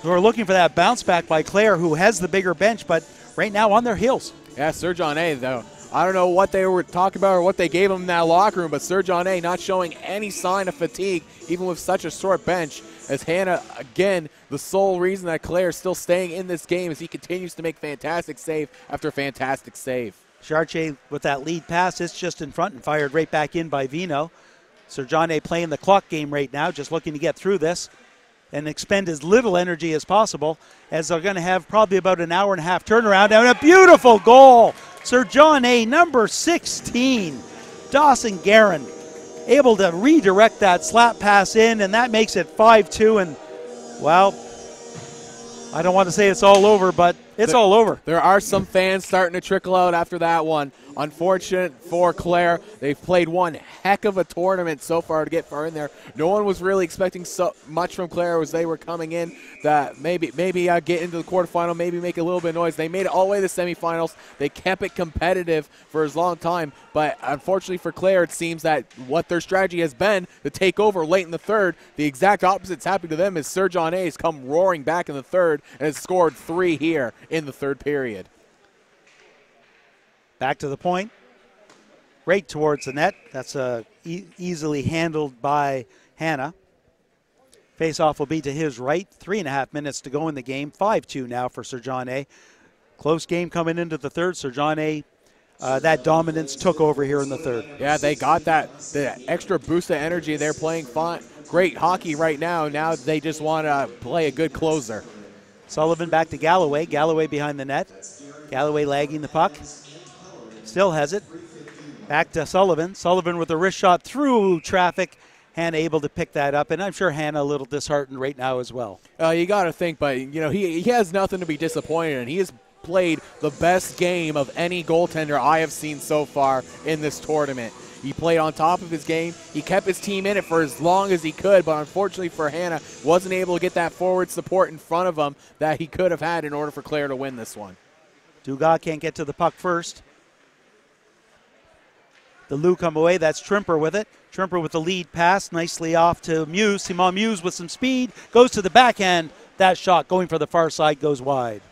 We're looking for that bounce back by Clare, who has the bigger bench, but right now on their heels. Yeah, Sir John A., though. I don't know what they were talking about or what they gave him in that locker room, but Sir John A. not showing any sign of fatigue, even with such a short bench. As Hannah, again, the sole reason that Clare is still staying in this game is he continues to make fantastic save after fantastic save. Chartier with that lead pass, it's just in front and fired right back in by Vino. Sir John A. playing the clock game right now, just looking to get through this and expend as little energy as possible, as they're going to have probably about an hour and a half turnaround. And a beautiful goal. Sir John A., number 16, Dawson Guerin, able to redirect that slap pass in, and that makes it 5-2. And, well, I don't want to say it's all over, but it's all over. There are some fans starting to trickle out after that one. Unfortunate for Clare. They've played one heck of a tournament so far to get far in there. No one was really expecting so much from Clare as they were coming in that maybe get into the quarterfinal, maybe make a little bit of noise. They made it all the way to the semifinals. They kept it competitive for as long time, but unfortunately for Clare, it seems that what their strategy has been to take over late in the third, the exact opposite's happening to them as Sir John A. has come roaring back in the third and has scored 3 here in the third period. Back to the point, right towards the net. That's easily handled by Hannah. Face-off will be to his right. 3.5 minutes to go in the game. 5-2 now for Sir John A. Close game coming into the third. Sir John A., that dominance took over here in the third. Yeah, they got the extra boost of energy. They're playing fine, great hockey right now. Now they just want to play a good closer. Sullivan back to Galloway. Galloway behind the net. Galloway lagging the puck. Still has it. Back to Sullivan. Sullivan with a wrist shot through traffic. Hannah able to pick that up, and I'm sure Hannah a little disheartened right now as well. You got to think, but you know he has nothing to be disappointed in. He has played the best game of any goaltender I have seen so far in this tournament. He played on top of his game. He kept his team in it for as long as he could, but unfortunately for Hannah, wasn't able to get that forward support in front of him that he could have had in order for Clare to win this one. Dugas can't get to the puck first. The Lou come away. That's Trimper with it. Trimper with the lead pass. Nicely off to Muse. Simon Muse with some speed. Goes to the backhand. That shot going for the far side goes wide.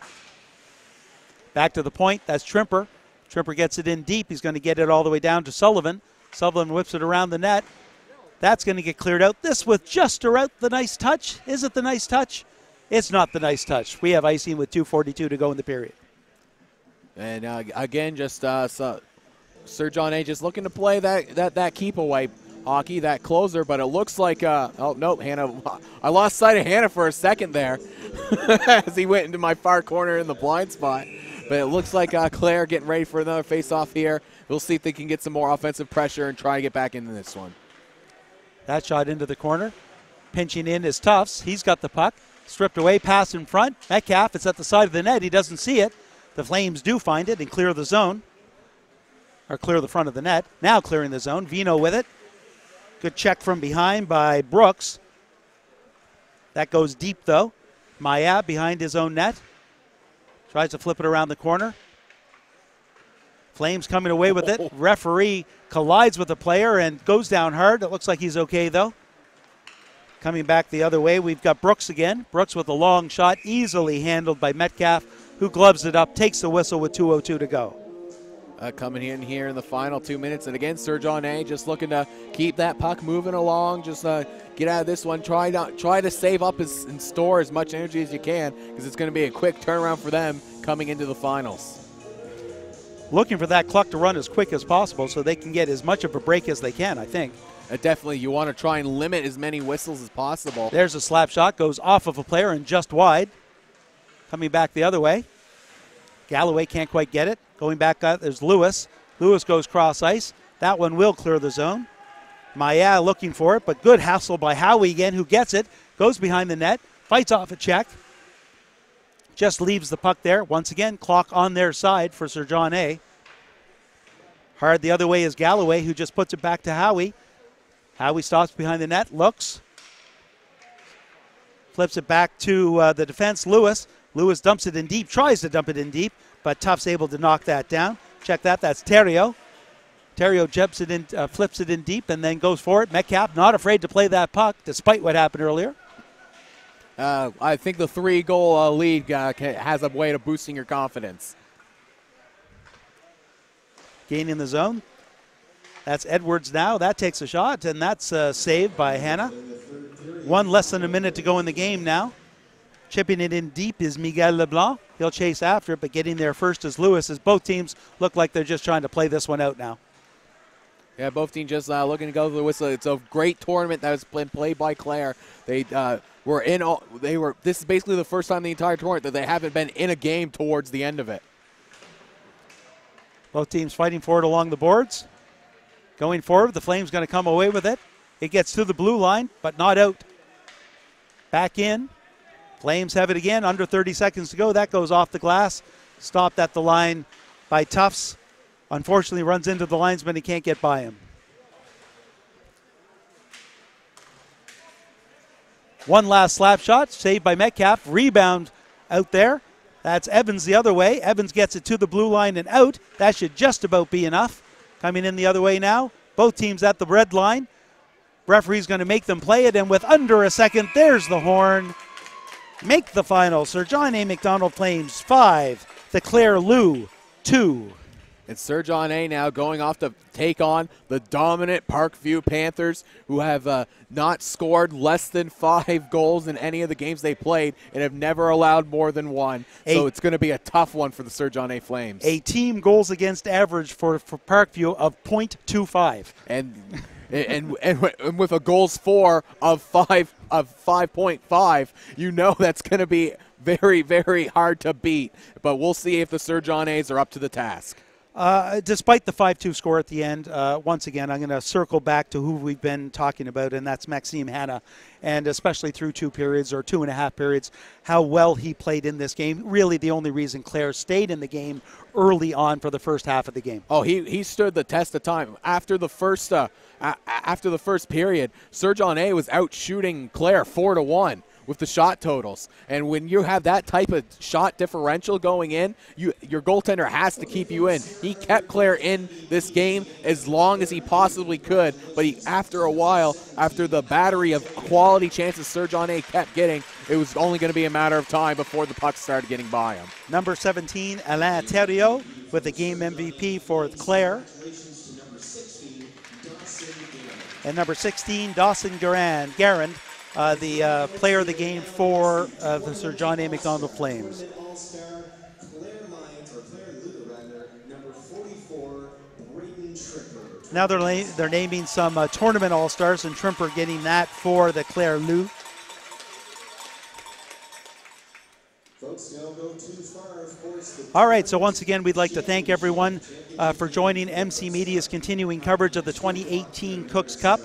Back to the point. That's Trimper. Trimper gets it in deep. He's going to get it all the way down to Sullivan. Sullivan whips it around the net. That's going to get cleared out. This with just around the nice touch. Is it the nice touch? It's not the nice touch. We have icing with 2:42 to go in the period. And again, just Sir John A. just looking to play that keep-away hockey, that closer, but it looks like, oh, nope, Hannah. I lost sight of Hannah for a second there as he went into my far corner in the blind spot. But it looks like Clare getting ready for another face-off here. We'll see if they can get some more offensive pressure and try to get back into this one. That shot into the corner. Pinching in is Tufts. He's got the puck. Stripped away, pass in front. Metcalf, it's at the side of the net. He doesn't see it. The Flames do find it and clear the zone. Or clear the front of the net. Now clearing the zone. Vino with it. Good check from behind by Brooks. That goes deep, though. Maya behind his own net. Tries to flip it around the corner. Flames coming away with it. Referee collides with the player and goes down hard. It looks like he's okay, though. Coming back the other way, we've got Brooks again. Brooks with a long shot, easily handled by Metcalf, who gloves it up, takes the whistle with 2:02 to go. Coming in here in the final 2 minutes. And again, Sir John A. just looking to keep that puck moving along. Just get out of this one. Try to save up and store as much energy as you can, because it's going to be a quick turnaround for them coming into the finals. Looking for that clock to run as quick as possible so they can get as much of a break as they can, I think. Definitely, you want to try and limit as many whistles as possible. There's a slap shot, goes off of a player and just wide. Coming back the other way. Galloway can't quite get it. Going back, there's Lewis. Lewis goes cross ice. That one will clear the zone. Maya looking for it, but good hassle by Howie again, who gets it, goes behind the net, fights off a check. Just leaves the puck there. Once again, clock on their side for Sir John A. Hard the other way is Galloway, who just puts it back to Howie. Howie stops behind the net, looks. Flips it back to the defense, Lewis. Lewis dumps it in deep, tries to dump it in deep, but Tuff's able to knock that down. Check that, that's Terrio. Terrio jumps it in, flips it in deep, and then goes for it. Metcalf not afraid to play that puck, despite what happened earlier. I think the 3-goal lead has a way of boosting your confidence. Gain in the zone. That's Edwards now. That takes a shot, and that's saved by Hannah. One less than a minute to go in the game now. Chipping it in deep is Miguel Leblanc. He'll chase after it, but getting there first is Lewis, as both teams look like they're just trying to play this one out now. Yeah, both teams just looking to go to the whistle. It's a great tournament that has been played by Clare. They this is basically the first time in the entire tournament that they haven't been in a game towards the end of it. Both teams fighting for it along the boards. Going forward, the Flames going to come away with it. It gets to the blue line, but not out. Back in. Flames have it again, under 30 seconds to go. That goes off the glass. Stopped at the line by Tufts. Unfortunately, runs into the linesman. He can't get by him. One last slap shot, saved by Metcalf. Rebound out there. That's Evans the other way. Evans gets it to the blue line and out. That should just about be enough. Coming in the other way now. Both teams at the red line. Referee's going to make them play it, and with under a second, there's the horn. Make the final. Sir John A. McDonald Flames 5, the Clare Lou 2. And Sir John A. now going off to take on the dominant Parkview Panthers, who have not scored less than 5 goals in any of the games they played and have never allowed more than 1. So it's going to be a tough one for the Sir John A. Flames. A team goals against average for Parkview of .25. And with a goals for of 5.5, you know that's going to be very, very hard to beat. But we'll see if the Sir John A's are up to the task. Despite the 5-2 score at the end, once again, I'm going to circle back to who we've been talking about, and that's Maxime Hanna. And especially through 2 periods or 2.5 periods, how well he played in this game. Really the only reason Clare stayed in the game early on for the first half of the game. Oh, he stood the test of time. After the first period, Sir John A. was out shooting Clare 4-1. With the shot totals. And when you have that type of shot differential going in, your goaltender has to keep you in. He kept Clare in this game as long as he possibly could, but after a while, after the battery of quality chances Sir John A. kept getting, it was only going to be a matter of time before the puck started getting by him. Number 17, Alain Thériault, with the game MVP for Clare. And number 16, Dawson Garand, the player of the game for the Sir John A. McDonald Flames. Now they're naming some tournament all-stars, and Trimper getting that for the Clare Lou. All right, so once again, we'd like to thank everyone for joining MC Media's continuing coverage of the 2018 Cooks Cup.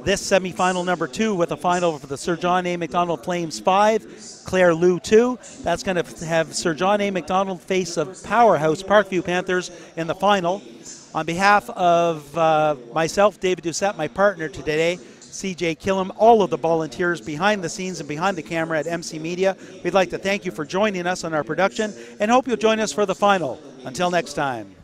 This semifinal number 2 with a final for the Sir John A. McDonald Flames 5, Clare Lou 2. That's going to have Sir John A. McDonald face of powerhouse Parkview Panthers in the final. On behalf of myself, David Doucette, my partner today, CJ Killam, all of the volunteers behind the scenes and behind the camera at MC Media, we'd like to thank you for joining us on our production and hope you'll join us for the final. Until next time.